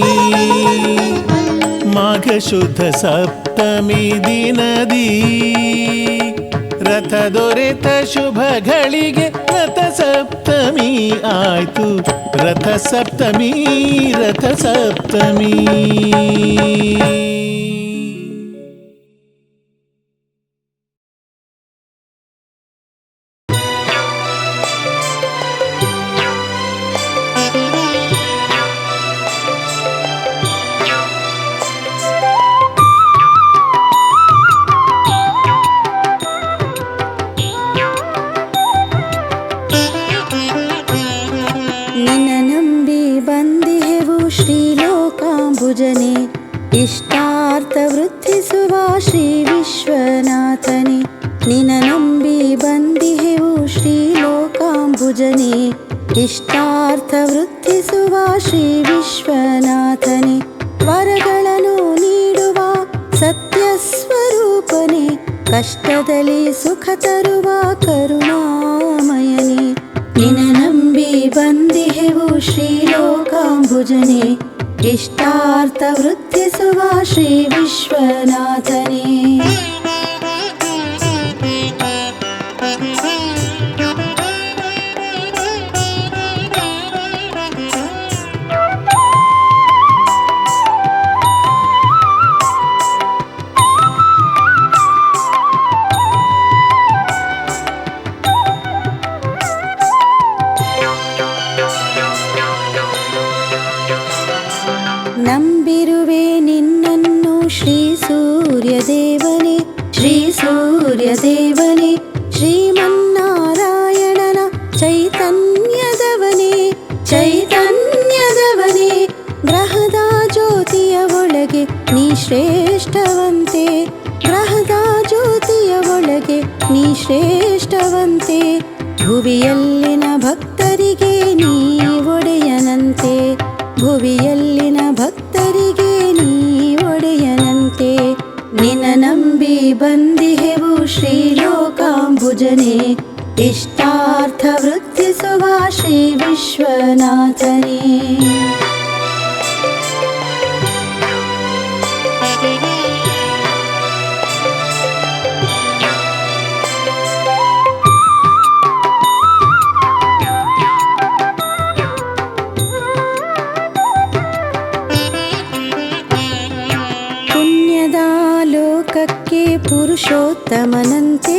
ಮಾಘ ಶುದ್ಧ ಸಪ್ತಮಿ ದಿನದಿ ರಥ ದೊರೆತ ಶುಭಗಳಿಗೆ ರಥ ಸಪ್ತಮಿ ಆಯ್ತು ರಥ ಸಪ್ತಮಿ ರಥ ಸಪ್ತಮಿ. ಇಷ್ಟಾರ್ಥ ವೃದ್ಧಿ ವಿಶ್ವನಾಥನೆ ನಿನ ನಂಬಿ ಬಂದಿಹೆವು ಶ್ರೀಲೋಕಾಂಬುಜನೆ ಇಷ್ಟಾರ್ಥ ವೃದ್ಧಿಸುವ ಶ್ರೀ ವಿಶ್ವನಾಥನೆ ವರಗಳನ್ನು ನೀಡುವ ಸತ್ಯ ಸ್ವರೂಪನೆ ಕಷ್ಟದಲ್ಲಿ ಸುಖ ತರುವ ಕರುಣಾಮಯನೆ ನಿನ ನಂಬಿ ಬಂದಿಹೆವು ಶ್ರೀಲೋಕಾಂಬುಜನೆ ಇಷ್ಟಾರ್ಥ ವೃದ್ಧಿಸುವ ಶ್ರೀ ವಿಶ್ವನಾಥನೆ ನಂಬಿರುವೆ ನಿನ್ನನ್ನು ಶ್ರೀ ಸೂರ್ಯದೇವನೇ ಶ್ರೀ ಸೂರ್ಯದೇವನೇ ಶ್ರೀಮನ್ನಾರಾಯಣನ ಚೈತನ್ಯದವನೇ ಚೈತನ್ಯದವನೇ ಗ್ರಹದ ಜ್ಯೋತಿಯ ಒಳಗೆ ನೀ ಶ್ರೇಷ್ಠವಂತೆ ಗ್ರಹದ ಜ್ಯೋತಿಯ ಒಳಗೆ ನೀ ಶ್ರೇಷ್ಠವಂತೆ ಭುವಿಯಲ್ಲಿನ ಭಕ್ತರಿಗೆ ನೀ ಒಡೆಯನಂತೆ ಭುವಿಯಲ್ಲಿನ ಭಕ್ತರಿಗೆ ನೀ ಒಡೆಯನಂತೆ ನಿನ ನಂಬಿ ಬಂದಿಹೆವು ಶ್ರೀಲೋಕಾಂಬುಜನೆ ಇಷ್ಟಾರ್ಥ ವೃದ್ಧಿಸುವ ಶ್ರೀ ವಿಶ್ವನಾಥನೇ ಲೋಕಕ್ಕೆ ಪುರುಷೋತ್ತಮನಂತೆ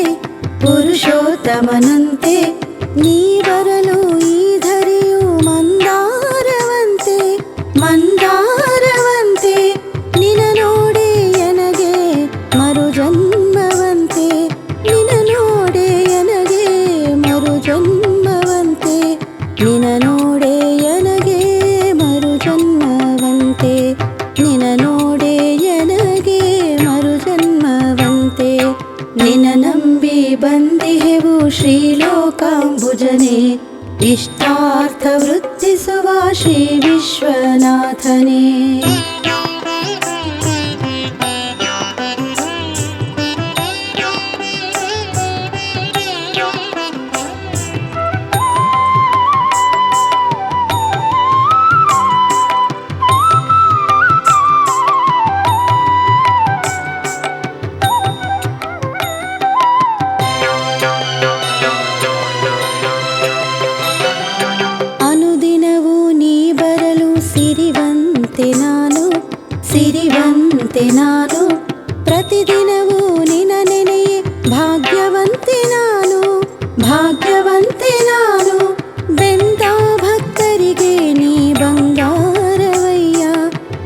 ಪುರುಷೋತ್ತಮನಂತೆ ನೀ ಬರಲು ಈ ಧರೆಯು ಮಂದಾರವಂತೆ ಮಂದಾರವಂತೆ ನಿನ ನೋಡೆ ಎನಗೆ ಮರುಜನ್ಮವಂತೆ ನಿನ ನೋಡೆ ಎನಗೆ ಮರುಜನ್ಮವಂತೆ ನಿನ ನೋಡೆ ಎನಗೆ ಮರುಜನ್ಮವಂತೆ ನಿನ ನೋಡೆ ಎನಗೆ ಮರುಜನ್ಮವಂತೆ ನಿನ ನಂಬಿ ಬಂದಿಹೆವು ಶ್ರೀಲೋಕಾಂಬುಜನೆ ಇಷ್ಟಾರ್ಥ ವೃದ್ಧಿಸುವ ಶ್ರೀ ವಿಶ್ವನಾಥನೇ ಸಿರಿವಂತೆ ನಾನು ಪ್ರತಿದಿನವೂ ನಿನ ನೆನೆಯೇ ಭಾಗ್ಯವಂತೆ ನಾನು ಭಾಗ್ಯವಂತೆ ನಾನು ಬೆಂದ ಭಕ್ತರಿಗೆ ನೀ ಬಂಗಾರವಯ್ಯ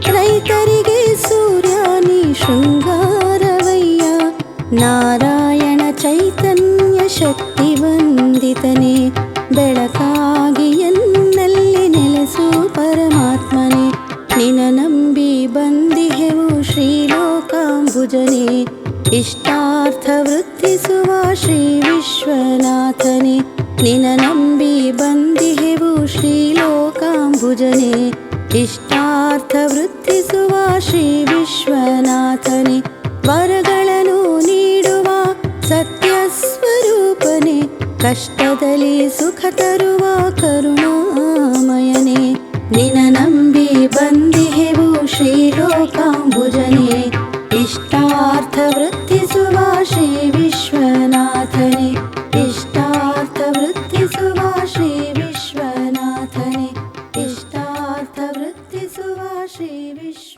ರೈತರಿಗೆ ಸೂರ್ಯ ನೀ ಶೃಂಗಾರವಯ್ಯ ನಾರಾಯಣ ಚೈತನ್ಯ ಶಕ್ತಿ ವಂದಿತನೇ ಬೆಳಕಾಗಿ ಎನ್ನಲ್ಲಿ ನೆಲೆಸು ಪರಮಾತ್ಮನೇ ನಿನ ನಂಬಿ ಬಂದಿಹೆವು ಶ್ರೀಲೋಕಾಂಬುಜನೆ ಇಷ್ಟಾರ್ಥ ವೃದ್ಧಿಸುವ ಶ್ರೀ ವಿಶ್ವನಾಥನೆ ನಿನ ನಂಬಿ ಬಂದಿಹೆವು ಶ್ರೀಲೋಕಾಂಬುಜನೆ ಇಷ್ಟಾರ್ಥ ವೃದ್ಧಿಸುವ ಶ್ರೀ ವಿಶ್ವನಾಥನೆ ವರಗಳನ್ನು ನೀಡುವ ಸತ್ಯ ಸ್ವರೂಪನೆ ಕಷ್ಟದಲ್ಲಿ ಸುಖ ತರುವ ಕರುಣಾಮಯನೆ ನಿನ ನಂಬಿ ಬಂದಿಹೆವು ಶ್ರೀಲೋಕಾಂಬುಜನೆ ಇಷ್ಟಾರ್ಥ ವೃದ್ಧಿಸುವ ಶ್ರೀ ವಿಶ್ವನಾಥನೆ ಇಷ್ಟಾರ್ಥ ವೃದ್ಧಿಸುವ ಶ್ರೀ ವಿಶ್ವನಾಥನೆ ಇಷ್ಟಾರ್ಥ ವೃದ್ಧಿಸುವ ಶ್ರೀ ವಿಶ್ವ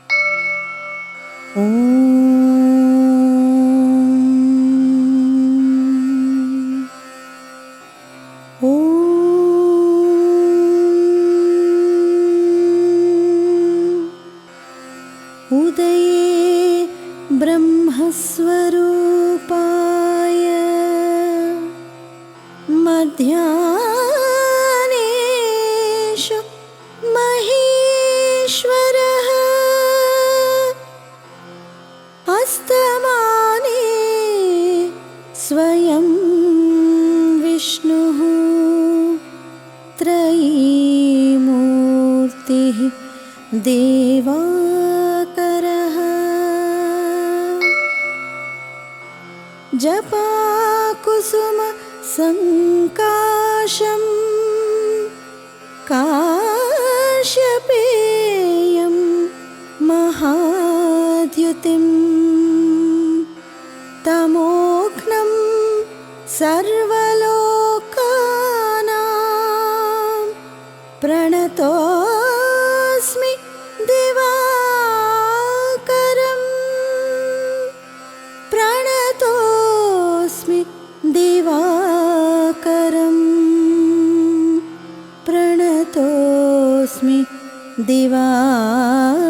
उदये ब्रह्मस्वरूपिणे स्वयं विष्णुः त्रयीमूर्तिः देवाकरः जपाकुसुम संकाशं काश्यपेयं महाद्युतिं तमोघ्नं सर्वलोकानां प्रणतोऽस्मि दिवाकरम् प्रणतोऽस्मि दिवाकरम् प्रणतोऽस्मि दिवाकरम्।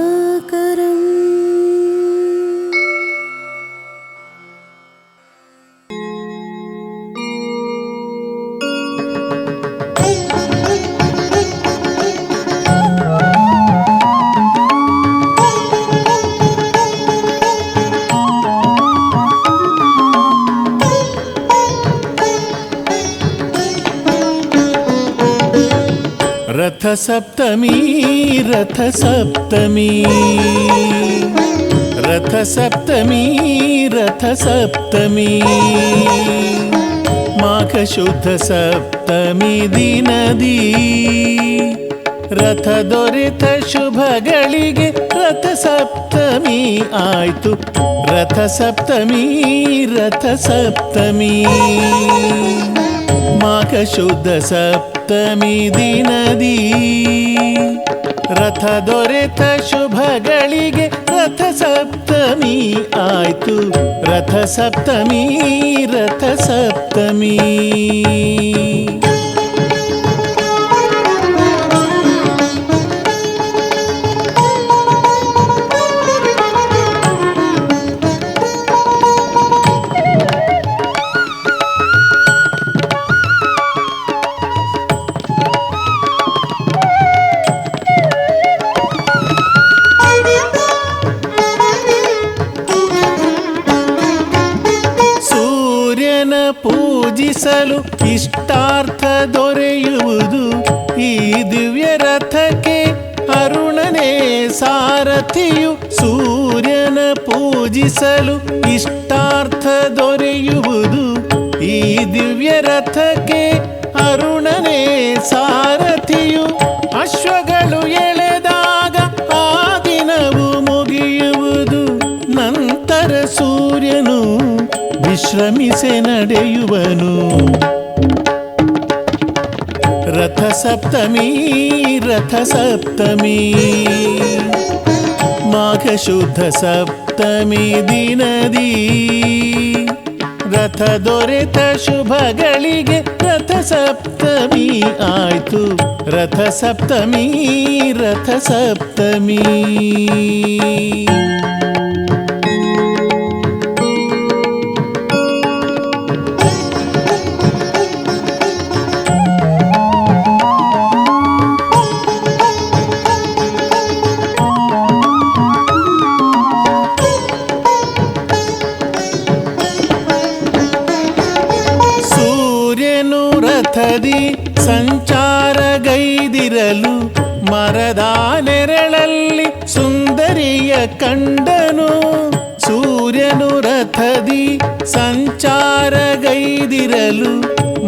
रथसप्तमी रथसप्तमी रथसप्तमी रथसप्तमी माघशुद्ध सप्तमी दिनदी रथ ದೊರೆತ ಶುಭಗಳಿಗೆ ರಥಸಪ್ತಮಿ ಆಯ್ತು ರಥಸಪ್ತಮಿ ರಥಸಪ್ತಮಿ ಮಾಘಶುದ್ಧ ಸಪ್ತಮಿ ದಿನದಿ ರಥ ದೊರೆತ ಶುಭಗಳಿಗೆ ರಥ ಸಪ್ತಮಿ ಆಯ್ತು ರಥ ಸಪ್ತಮಿ ರಥ ಸಪ್ತಮಿ ಪೂಜಿಸಲು ಇಷ್ಟಾರ್ಥ ದೊರೆಯುವುದು ಈ ದಿವ್ಯ ರಥಕ್ಕೆ ಅರುಣನೇ ಸಾರಥಿಯು ಸೂರ್ಯನ ಪೂಜಿಸಲು ಇಷ್ಟಾರ್ಥ ದೊರೆಯುವುದು ಈ ದಿವ್ಯ ರಥಕ್ಕೆ ಅರುಣನೇ ಸಾರಥಿಯು ಅಶ್ವಗಳು ಎಳೆದಾಗ ಆ ದಿನವು ಮುಗಿಯುವುದು ನಂತರ ಸೂರ್ಯನು ವಿಶ್ರಮಿಸೆ ನಡೆಯುವನು ರಥ ಸಪ್ತಮಿ ರಥ ಸಪ್ತಮಿ ಮಾಘ ಶುದ್ಧ ಸಪ್ತಮಿ ದಿನದಿ ರಥ ದೊರೆತ ಶುಭಗಳಿಗೆ ರಥ ಸಪ್ತಮಿ ಆಯ್ತು ರಥ ಸಪ್ತಮಿ ರಥ ಸಪ್ತಮಿ ರಥದಿ ಸಂಚಾರಗೈದಿರಲು ಮರದ ನೆರಳಲ್ಲಿ ಸುಂದರಿಯ ಕಂಡನು ಸೂರ್ಯನು ರಥದಿ ಸಂಚಾರಗೈದಿರಲು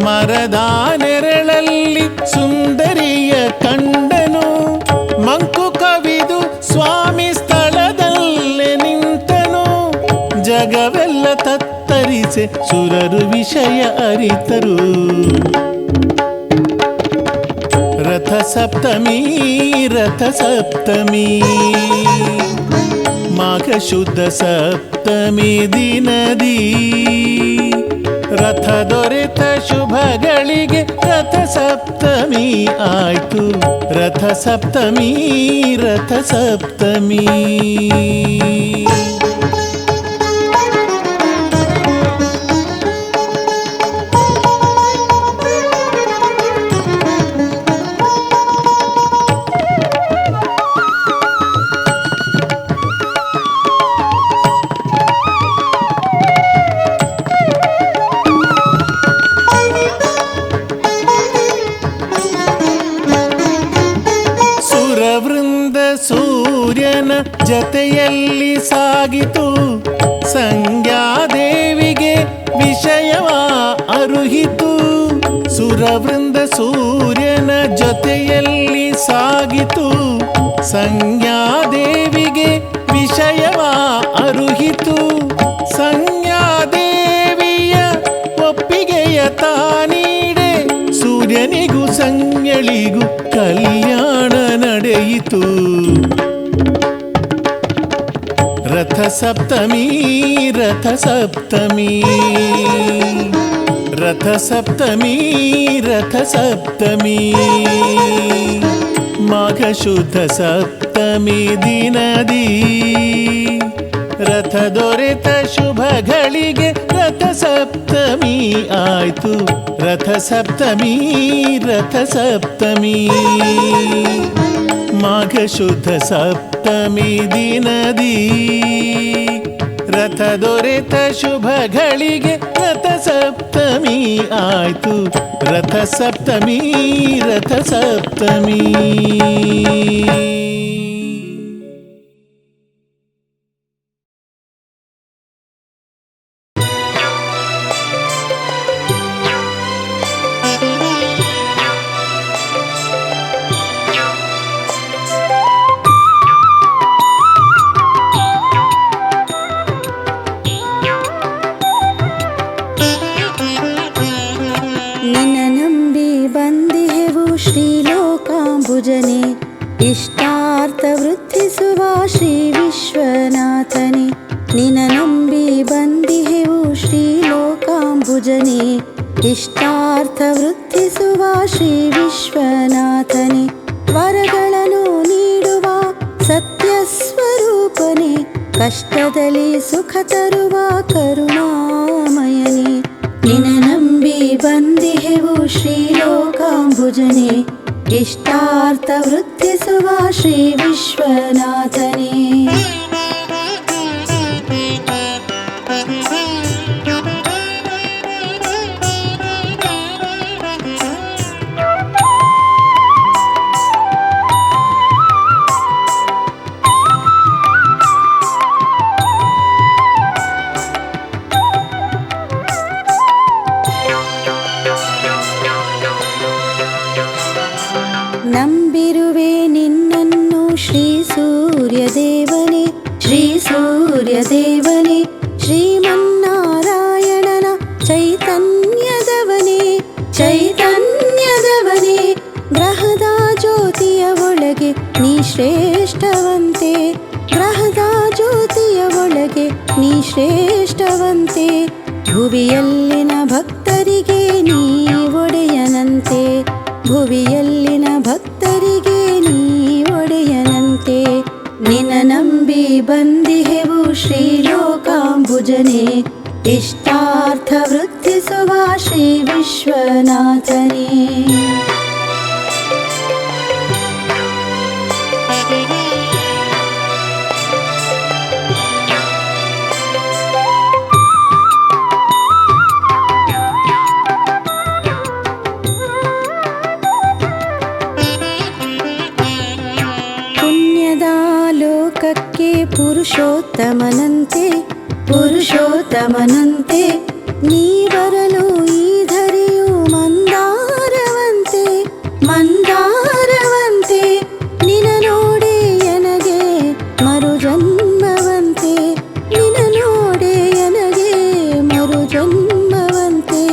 ಮರದ ನೆರಳಲ್ಲಿ ಸುಂದರಿಯ ಕಂಡನು ಮಂಕು ಕವಿದು ಸ್ವಾಮಿ ಸ್ಥಳದಲ್ಲೇ ನಿಂತನು ಜಗವೆಲ್ಲ ತತ್ತರಿಸೆ ಸುರರು ವಿಷಯ ಅರಿತರು ರಥ ಸಪ್ತಮಿ ರಥ ಸಪ್ತಮಿ ಮಾಘ ಶುದ್ಧ ಸಪ್ತಮಿ ದಿನದಿ ರಥ ದೊರೆತ ಶುಭಗಳಿಗೆ ರಥ ಸಪ್ತಮಿ ಆಯ್ತು ರಥ ಸಪ್ತಮಿ ರಥ ಸಪ್ತಮಿ ಜತೆಯಲ್ಲಿ ಸಾಗಿತು. ಸಂಜ್ಞಾದೇವಿಗೆ ವಿಷಯವ ಅರುಹಿತು. ಸುರವೃಂದ ಸೂರ್ಯನ ಜೊತೆಯಲ್ಲಿ ಸಾಗಿತು. ಸಂಜ್ಞಾದೇವಿಗೆ ವಿಷಯವ ಅರುಹಿತು. ಸಂಜ್ಞಾದೇವಿಯ ಒಪ್ಪಿಗೆಯ ತಾನೀಡೆ ಸೂರ್ಯನಿಗೂ ಸಂಜ್ಞಳಿಗೂ ಕಲ್ಯಾಣ ನಡೆಯಿತು. ರಥ ಸಪ್ತಮಿ ರಥ ಸಪ್ತಮಿ ರಥ ಸಪ್ತಮಿ ರಥ ಸಪ್ತಮಿ ಮಾಘ ಶುದ್ಧ ಸಪ್ತಮಿ ದಿನದಿ ರಥ ದೊರೆತ ಶುಭಗಳಿಗೆ ರಥ ಸಪ್ತಮಿ ಆಯ್ತು. ರಥ ಸಪ್ತಮಿ ರಥ ಸಪ್ತಮಿ ಮಾಘ ಶುದ್ಧ ಸಪ್ತಮಿ ದಿನದಿ ರಥ ದೊರೆತ ಶುಭಗಳಿಗೆ ರಥ ಸಪ್ತಮಿ ಆಯ್ತು. ರಥ ಸಪ್ತಮಿ ರಥ ಸಪ್ತಮಿ. ಶ್ರೀಲೋಕಾಂಬುಜನೆ ಇಷ್ಟಾರ್ಥ ವೃದ್ಧಿಸುವ ಶ್ರೀ ವಿಶ್ವನಾಥನೆ. ನಿನ ನಂಬಿ ಬಂದಿಹೆವು ಶ್ರೀಲೋಕಾಂಬುಜನೆ ಇಷ್ಟಾರ್ಥ ವೃದ್ಧಿಸುವ ಶ್ರೀ ವಿಶ್ವನಾಥನೆ. ವರಗಳನ್ನು ನೀಡುವ ಸತ್ಯ ಸ್ವರೂಪನೆ ಕಷ್ಟದಲ್ಲಿ ಸುಖ ತರುವ ಕರುಣಾಮಯನೆ. ನಿನ ನಂಬಿ ಬಂದಿಹೆವು ಶ್ರೀಲೋಕಾಂಬುಜನೆ ಇಷ್ಟಾರ್ಥ ವೃದ್ಧಿಸುವ ಶ್ರೀ ವಿಶ್ವನಾಥನೆ. ನಂಬಿರುವೆ ನಿನ್ನನ್ನು ಶ್ರೀ ಸೂರ್ಯದೇವನೇ ಶ್ರೀ ಸೂರ್ಯದೇವನೇ. ಶ್ರೀಮನ್ನಾರಾಯಣನ ಚೈತನ್ಯದವನೇ ಚೈತನ್ಯದವನೇ. ಗ್ರಹದ ಜ್ಯೋತಿಯ ಒಳಗೆ ನೀ ಶ್ರೇಷ್ಠವಂತೆ ಗ್ರಹದ ಜ್ಯೋತಿಯ ಒಳಗೆ ನೀ ಶ್ರೇಷ್ಠವಂತೆ. ಭುವಿಯಲ್ಲಿನ ಭಕ್ತರಿಗೆ ನೀ ಒಡೆಯನಂತೆ ಭುವಿಯಲ್ಲಿನ ಭಕ್ತರಿಗೆ ನೀ ಒಡೆಯನಂತೆ. ನಿನ ನಂಬಿ ಬಂದಿಹೆವು ಶ್ರೀಲೋಕಾಂಬುಜನೆ ಇಷ್ಟಾರ್ಥ ವೃದ್ಧಿಸುವ ಶ್ರೀ ವಿಶ್ವನಾಥನೇ. ಲೋಕಕ್ಕೆ ಪುರುಷೋತ್ತಮನಂತೆ ಪುರುಷೋತ್ತಮನಂತೆ ನೀ ಬರಲು ಈ ಧರೆಯು ಮಂದಾರವಂತೆ ಮಂದಾರವಂತೆ. ನಿನ ನೋಡೆ ಎನಗೆ ಮರುಜನ್ಮವಂತೆ ನಿನ ನೋಡೆ ಎನಗೆ ಮರುಜನ್ಮವಂತೆ.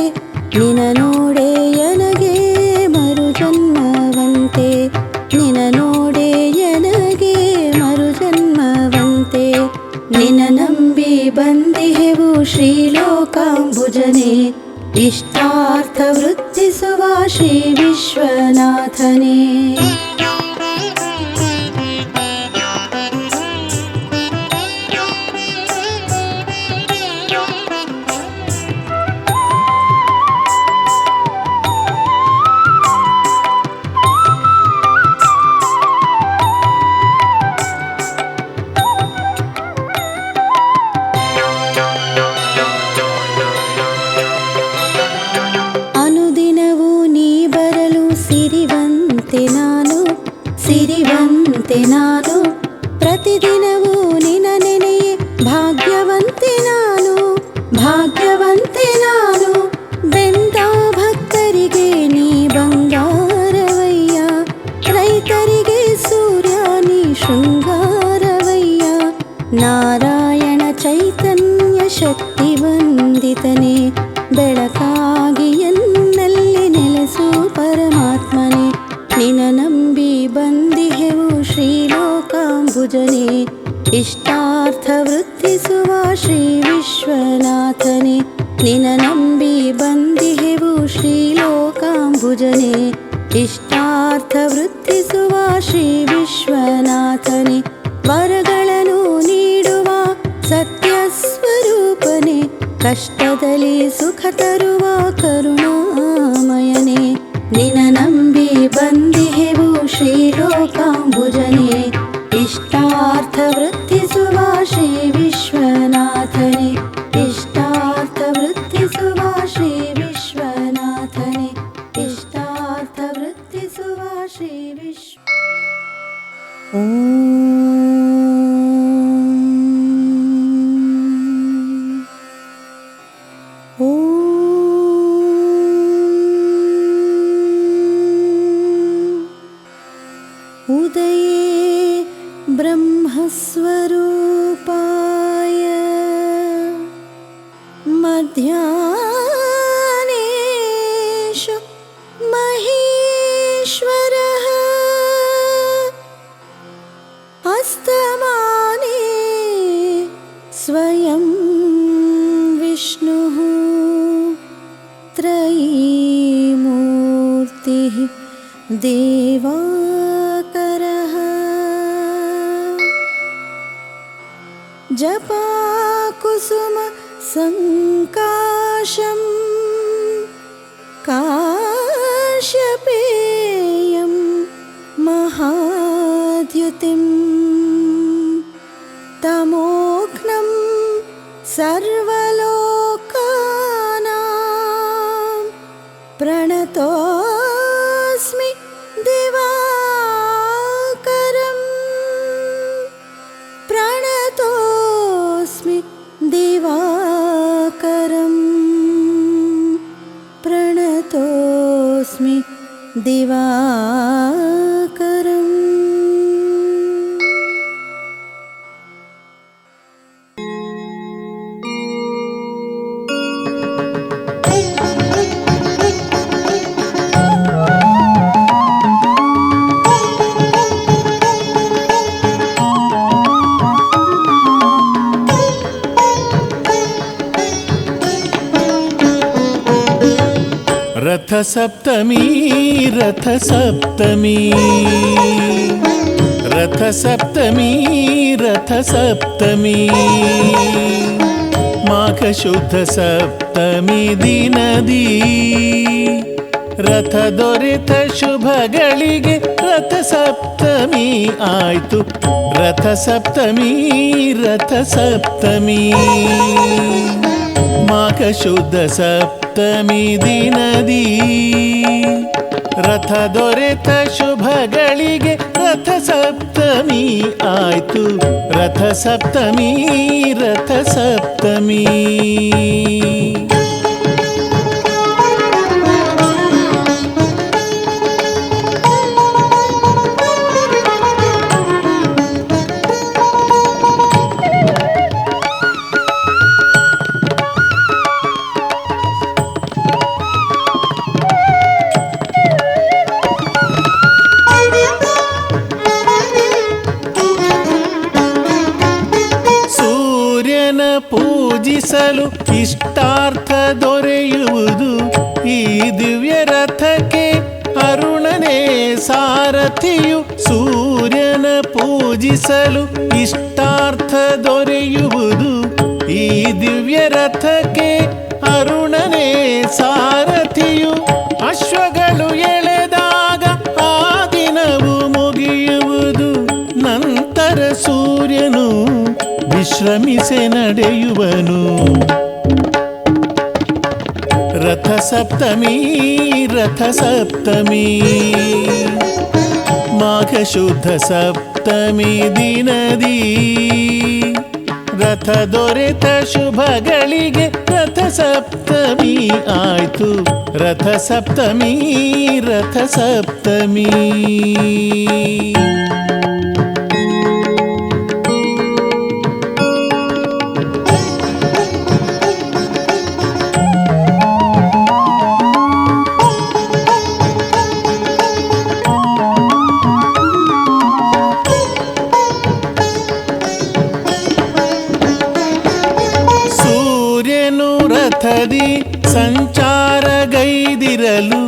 ನಿನ ನೋಡೆ ಎನಗೆ ಮರುಜನ್ಮವಂತೆ ನಿನ ನೋಡೆ ಎನಗೆ ಮರುಜನ್ಮವಂತೆ. ನಿನ ನಂಬಿ ಬಂದಿಹೆವು ಶ್ರೀಲೋಕಾಂಬುಜನೆ ಇಷ್ಟಾರ್ಥ ವೃದ್ಧಿಸುವ ಶ್ರೀ ವಿಶ್ವನಾಥನೇ. ಸಿರಿವಂತೆ ನಾನು ಪ್ರತಿದಿನ ಬೆಳಕಾಗಿ ಎನ್ನಲ್ಲಿ ನೆಲೆಸು ಪರಮಾತ್ಮನೇ. ನಿನ ನಂಬಿ ಬಂದಿಹೆವು ಶ್ರೀಲೋಕಾಂಬುಜನೇ. ಇಷ್ಟಾರ್ಥ ವೃದ್ಧಿಸುವ ಶ್ರೀ ವಿಶ್ವನಾಥನೇ. ನಿನ ನಂಬಿ ಬಂದಿಹೆವು ಶ್ರೀಲೋಕಾಂಬುಜನೇ. ಇಷ್ಟಾರ್ಥ ವೃದ್ಧಿಸುವ ಶ್ರೀ ವಿಶ್ವನಾಥನೇ. ವರಗಳನ್ನು ನೀಡುವ ಸತ್ಯ ಸ್ವರೂಪನೇ. ಕಷ್ಟದಲ್ಲಿ ಸುಖ ತರುವ ಕರುಣಾಮಯನೇ. ನಿನ ನಂಬಿ ಬಂದಿಹೆವು ಶ್ರೀಲೋಕಾಂಬುಜನೇ. ಇಷ್ಟಾರ್ಥ ವೃದ್ಧಿಸುವ ಶ್ರೀ ವಿಶ್ವನಾಥನೇ. ಇಷ್ಟಾರ್ಥ ವೃದ್ಧಿಸುವ ಶ್ರೀ ವಿಶ್ವನಾಥನೇ. ಇಷ್ಟಾರ್ಥ ವೃದ್ಧಿಸುವ ಶ್ರೀ ವಿಶ್ವ. उदये ब्रह्मस्वरूपाय मध्याह्नेषु महेश्वरः अस्तमाने स्वयं विष्णुः त्रयीमूर्तिः देवाकरः जपाकुसुम संकाशं काश्यपेयं महाद्युतिं तमोघ्नं सर्वलोकानां प्रणतोऽस्मि दिवाकरं. प्रणतोऽस्मि दिवाकरं. प्रणतोऽस्मि दिवाकरम्. रथ सप्तमी रथ सप्तमी रथ सप्तमी रथ सप्तमी माघ शुद्ध सप्तमी दिनदी रथ ದೊರೆತ ಶುಭಗಳಿಗೆ ರಥ ಸಪ್ತಮಿ ಆಯ್ತು. ರಥ ಸಪ್ತಮಿ ರಥ ಸಪ್ತಮಿ ಮಾಘ ಶುದ್ಧ ಸಪ್ತಮಿ ದಿನದಿ ರಥ ದೊರೆತ ಶುಭಗಳಿಗೆ ರಥ ಸಪ್ತಮಿ ಆಯ್ತು. ರಥ ಸಪ್ತಮಿ ರಥ ಸಪ್ತಮಿ. ಪೂಜಿಸಲು ಇಷ್ಟಾರ್ಥ ದೊರೆಯುವುದು ಈ ದಿವ್ಯ ರಥಕ್ಕೆ ಅರುಣನೇ ಸಾರಥಿಯು. ಸೂರ್ಯನ ಪೂಜಿಸಲು ಇಷ್ಟಾರ್ಥ ದೊರೆಯುವುದು ಈ ದಿವ್ಯ ರಥಕ್ಕೆ ಅರುಣನೇ ಸಾರಥಿಯು. ಅಶ್ವಗಳು ಎಳೆದಾಗ ಆ ದಿನವು ಮುಗಿಯುವುದು. ನಂತರ ಸೂರ್ಯನು ವಿಶ್ರಮಿಸೆ ನಡೆಯುವನು. ರಥ ಸಪ್ತಮಿ ರಥ ಸಪ್ತಮಿ ಮಾಘ ಶುದ್ಧ ಸಪ್ತಮಿ ದಿನದಿ ರಥ ದೊರೆತ ಶುಭಗಳಿಗೆ ರಥ ಸಪ್ತಮಿ ಆಯ್ತು. ರಥ ಸಪ್ತಮಿ ರಥ ಸಪ್ತಮಿ. ಗೈದಿರಲು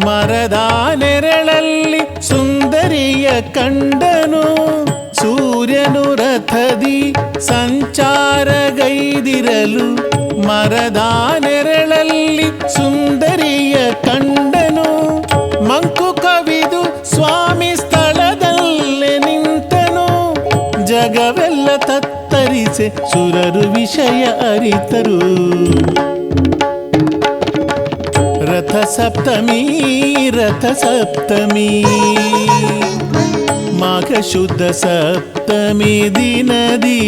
ಮರದ ನೆರಳಲ್ಲಿ ಸುಂದರಿಯ ಕಂಡನು. ಸೂರ್ಯನು ರಥದಿ ಸಂಚಾರಗೈದಿರಲು ಮರದ ನೆರಳಲ್ಲಿ ಸುಂದರಿಯ ಕಂಡನು. ಮಂಕು ಕವಿದು ಸ್ವಾಮಿ ಸ್ಥಳದಲ್ಲೇ ನಿಂತನು. ಜಗವೆಲ್ಲ ತತ್ತರಿಸೆ ಸುರರು ವಿಷಯ ಅರಿತರು. ರಥ ಸಪ್ತಮಿ ರಥ ಸಪ್ತಮಿ ಮಾಘ ಶುದ್ಧ ಸಪ್ತಮಿ ದಿನದಿ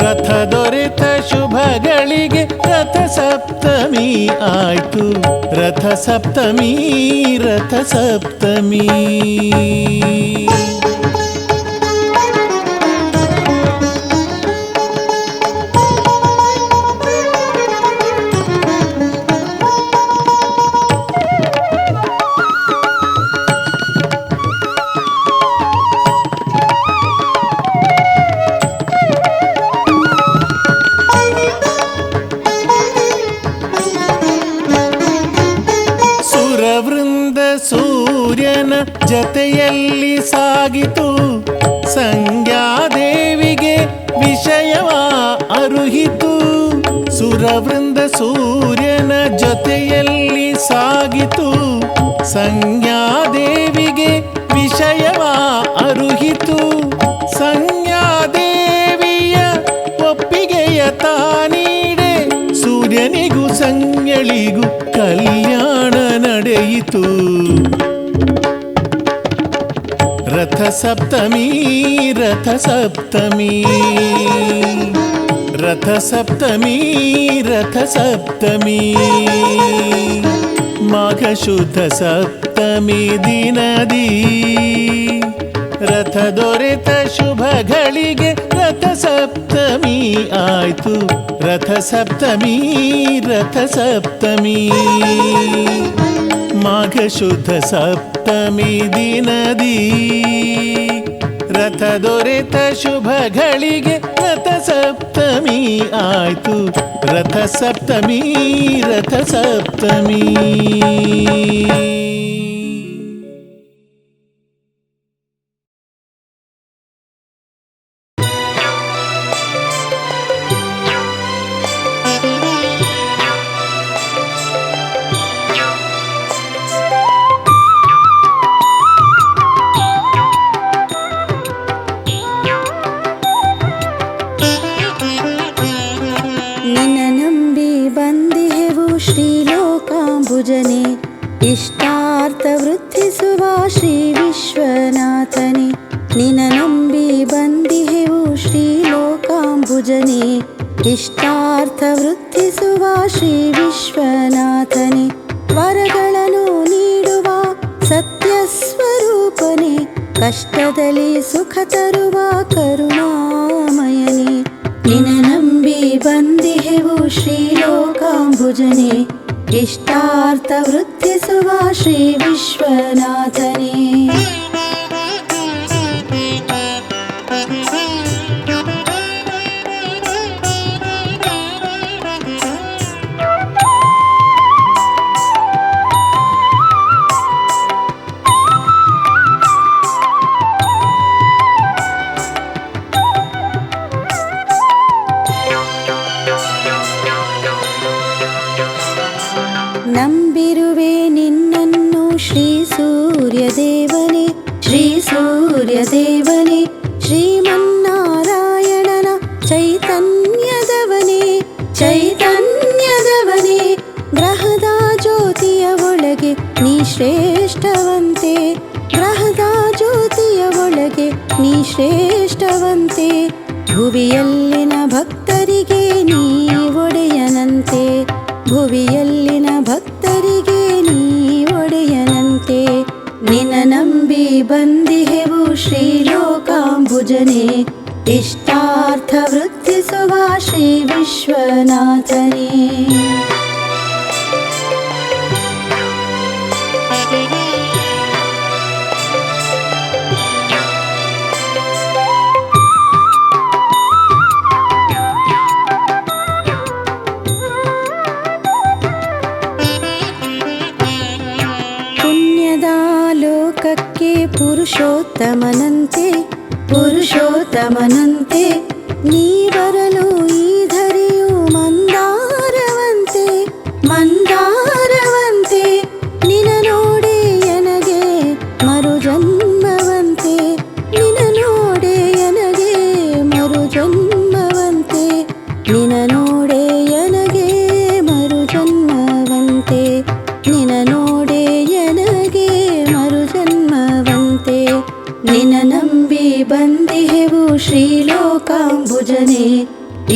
ರಥ ದೊರೆತ ಶುಭಗಳಿಗೆ ರಥ ಸಪ್ತಮಿ ಆಯ್ತು. ರಥ ಸಪ್ತಮಿ ರಥ ಸಪ್ತಮಿ. ಸುರವೃಂದ ಸೂರ್ಯನ ಜತೆಯಲ್ಲಿ ಸಾಗಿತು. ಸಂಜ್ಞಾದೇವಿಗೆ ವಿಷಯವ ಅರುಹಿತು. ಸುರವೃಂದ ಸೂರ್ಯನ ಜೊತೆಯಲ್ಲಿ ಸಾಗಿತು. ಸಂಜ್ಞಾದೇವಿಗೆ ವಿಷಯವ ಅರುಹಿತು. ಸಂಜ್ಞಾದೇವಿಯ ಒಪ್ಪಿಗೆಯ ತಾನೀಡೆ ಸೂರ್ಯನಿಗೂ ಸಂಜ್ಞಳಿಗೂ ಕಲ್ಯಾಣ ನಡೆಯಿತು. ರಥ ಸಪ್ತಮಿ ರಥ ಸಪ್ತಮಿ ರಥ ಸಪ್ತಮಿ ರಥ ಸಪ್ತಮಿ ಮಾಘ ಶುದ್ಧ ಸಪ್ತಮಿ ದಿನದಿ ರಥ ದೊರೆತ ಶುಭಗಳಿಗೆ ರಥ ಸಪ್ತಮಿ ಆಯ್ತು. ರಥ ಸಪ್ತಮಿ ರಥ ಸಪ್ತಮಿ ಮಾಘ ಶುದ್ಧ ಸಪ್ತಮಿ ದಿನದಿ ರಥ ದೊರೆತ ಶುಭಗಳಿಗೆ ರಥ ಸಪ್ತಮಿ ಆಯ್ತು. ರಥ ಸಪ್ತಮಿ ರಥ ಸಪ್ತಮಿ. ಶ್ರೀಲೋಕಾಂಬುಜನೆ ಇಷ್ಟಾರ್ಥ ವೃದ್ಧಿಸುವ ಶ್ರೀ ವಿಶ್ವನಾಥನೆ. ನಿನ ನಂಬಿ ಬಂದಿಹೆವು ಶ್ರೀಲೋಕಾಂಬುಜನೆ ಇಷ್ಟಾರ್ಥ ವೃದ್ಧಿಸುವ ಶ್ರೀ ವಿಶ್ವನಾಥನೆ. ವರಗಳನ್ನು ನೀಡುವ ಸತ್ಯ ಸ್ವರೂಪನೆ ಕಷ್ಟದಲ್ಲಿ ಸುಖ ತರುವ ಕರುಣಾಮಯನೆ. ನಿನ ನಂಬಿ ಬಂದಿಹೆವು ಶ್ರೀಲೋಕಾಂಬುಜನೆ ಇಷ್ಟಾರ್ಥ ವೃದ್ಧಿಸುವ ಶ್ರೀ ವಿಶ್ವನಾಥನೆ. ನಂಬಿರುವೆ ನಿನ್ನನ್ನು ಶ್ರೀ ಸೂರ್ಯದೇವನೇ ಶ್ರೀ ಸೂರ್ಯದೇವನೇ. ಶ್ರೀಮನ್ನಾರಾಯಣನ ಚೈತನ್ಯದವನೇ ಚೈತನ್ಯದವನೇ. ಗ್ರಹದ ಜ್ಯೋತಿಯ ಒಳಗೆ ನೀ ಶ್ರೇಷ್ಠವಂತೆ ಗ್ರಹದ ಜ್ಯೋತಿಯ ಒಳಗೆ ನೀ ಶ್ರೇಷ್ಠವಂತೆ. ಭುವಿಯಲ್ಲಿನ ಭಕ್ತರಿಗೆ ನೀ ಒಡೆಯನಂತೆ ಭುವಿಯಲ್ಲಿನ ಭಕ್ತರಿಗೆ ನೀ ಒಡೆಯನಂತೆ. ನಿನ ನಂಬಿ ಬಂದಿಹೆವು ಶ್ರೀಲೋಕಾಂಬುಜನೆ ಇಷ್ಟಾರ್ಥ ವೃದ್ಧಿಸುವ ಶ್ರೀ ವಿಶ್ವನಾಥನೇ. ಪುರುಷೋತ್ತಮನಂತೆ ಪುರುಷೋತ್ತಮನಂತೆ ನೀ ಬರಲು ಈ ಧರೆಯು ಮಂದಾರವಂತೆ ಮಂದಾರವಂತೆ ನಿನ ನೋಡೆ ಎನಗೆ ಮರು ಜನ್ಮವಂತೆ ನಿನ ನೋಡೆ ಎನಗೆ ಮರು ಜನ್ಮವಂತೆ ನಿನ ನೋಡೆ ಎನಗೆ ಮರು ಜನ್ಮವಂತೆ ನಿನ ನೋಡೆ ಎನಗೆ ಮರು ಜನ್ಮವಂತೆ ನಿನ ನಂಬಿ ಬಂದಿಹೆವು ಶ್ರೀಲೋಕಾಂಬುಜನೆ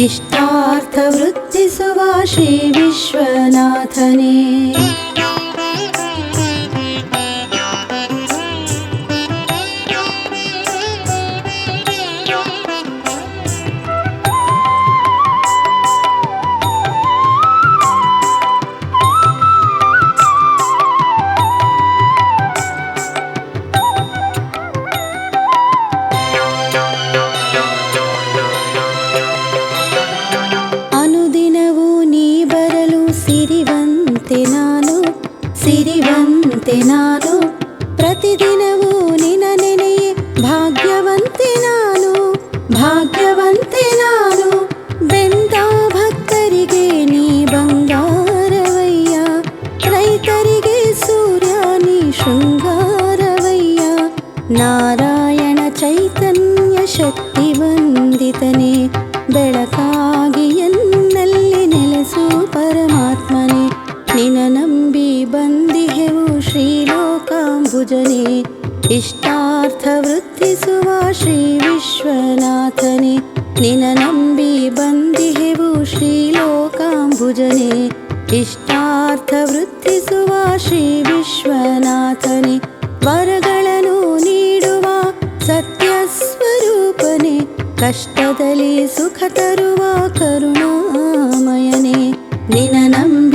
ಇಷ್ಟಾರ್ಥ ವೃತ್ತಿಸುವ ಶ್ರೀ ವಿಶ್ವನಾಥನೇ ಅನುದಿನವೂ ನೀ ಬರಲು ಸಿರಿವಂತೆ ನಾನು ಸಿರಿವಂತೆ ನಾನು ಪ್ರತಿದಿನವೂ ನಿನ ನೆನೆಯೇ ಭಾಗ್ಯವಂತೆ ನಾನು ಭಾಗ್ಯವಂತೆ ನಾನು ಬೆಂದ ಭಕ್ತರಿಗೆ ನೀ ಬಂಗಾರವಯ್ಯ ರೈತರಿಗೆ ಸೂರ್ಯ ನೀ ಶೃಂಗಾರವಯ್ಯ ನಾರಾಯಣ ಚೈತನ್ಯ ಶಕ್ತಿ ವಂದಿತನೇ ಬೆಳಕಾಗಿ ಎನ್ನಲ್ಲಿ ನೆಲೆಸು ಪರಮಾತ್ಮನೇ ನಿನ ನಂಬಿ ಬಂದಿಹೆವು ಶ್ರೀಲೋಕಾಂಬುಜನೆ ಇಷ್ಟಾರ್ಥ ವೃತ್ತಿಸುವ ಶ್ರೀ ವಿಶ್ವನಾಥನೇ ನಿನ ನಂಬಿ ಬಂದಿಹೆವು ಶ್ರೀಲೋಕಾಂಬುಜನೆ ಇಷ್ಟಾರ್ಥ ವೃತ್ತಿಸುವ ಶ್ರೀ ವಿಶ್ವನಾಥನೇ ವರಗಳನ್ನು ನೀಡುವ ಸತ್ಯ ಸ್ವರೂಪನೇ ಕಷ್ಟದಲ್ಲಿ ಸುಖ ತರುವ ಕರುಣಾಮಯನೇ ನಿನ ನಂಬಿ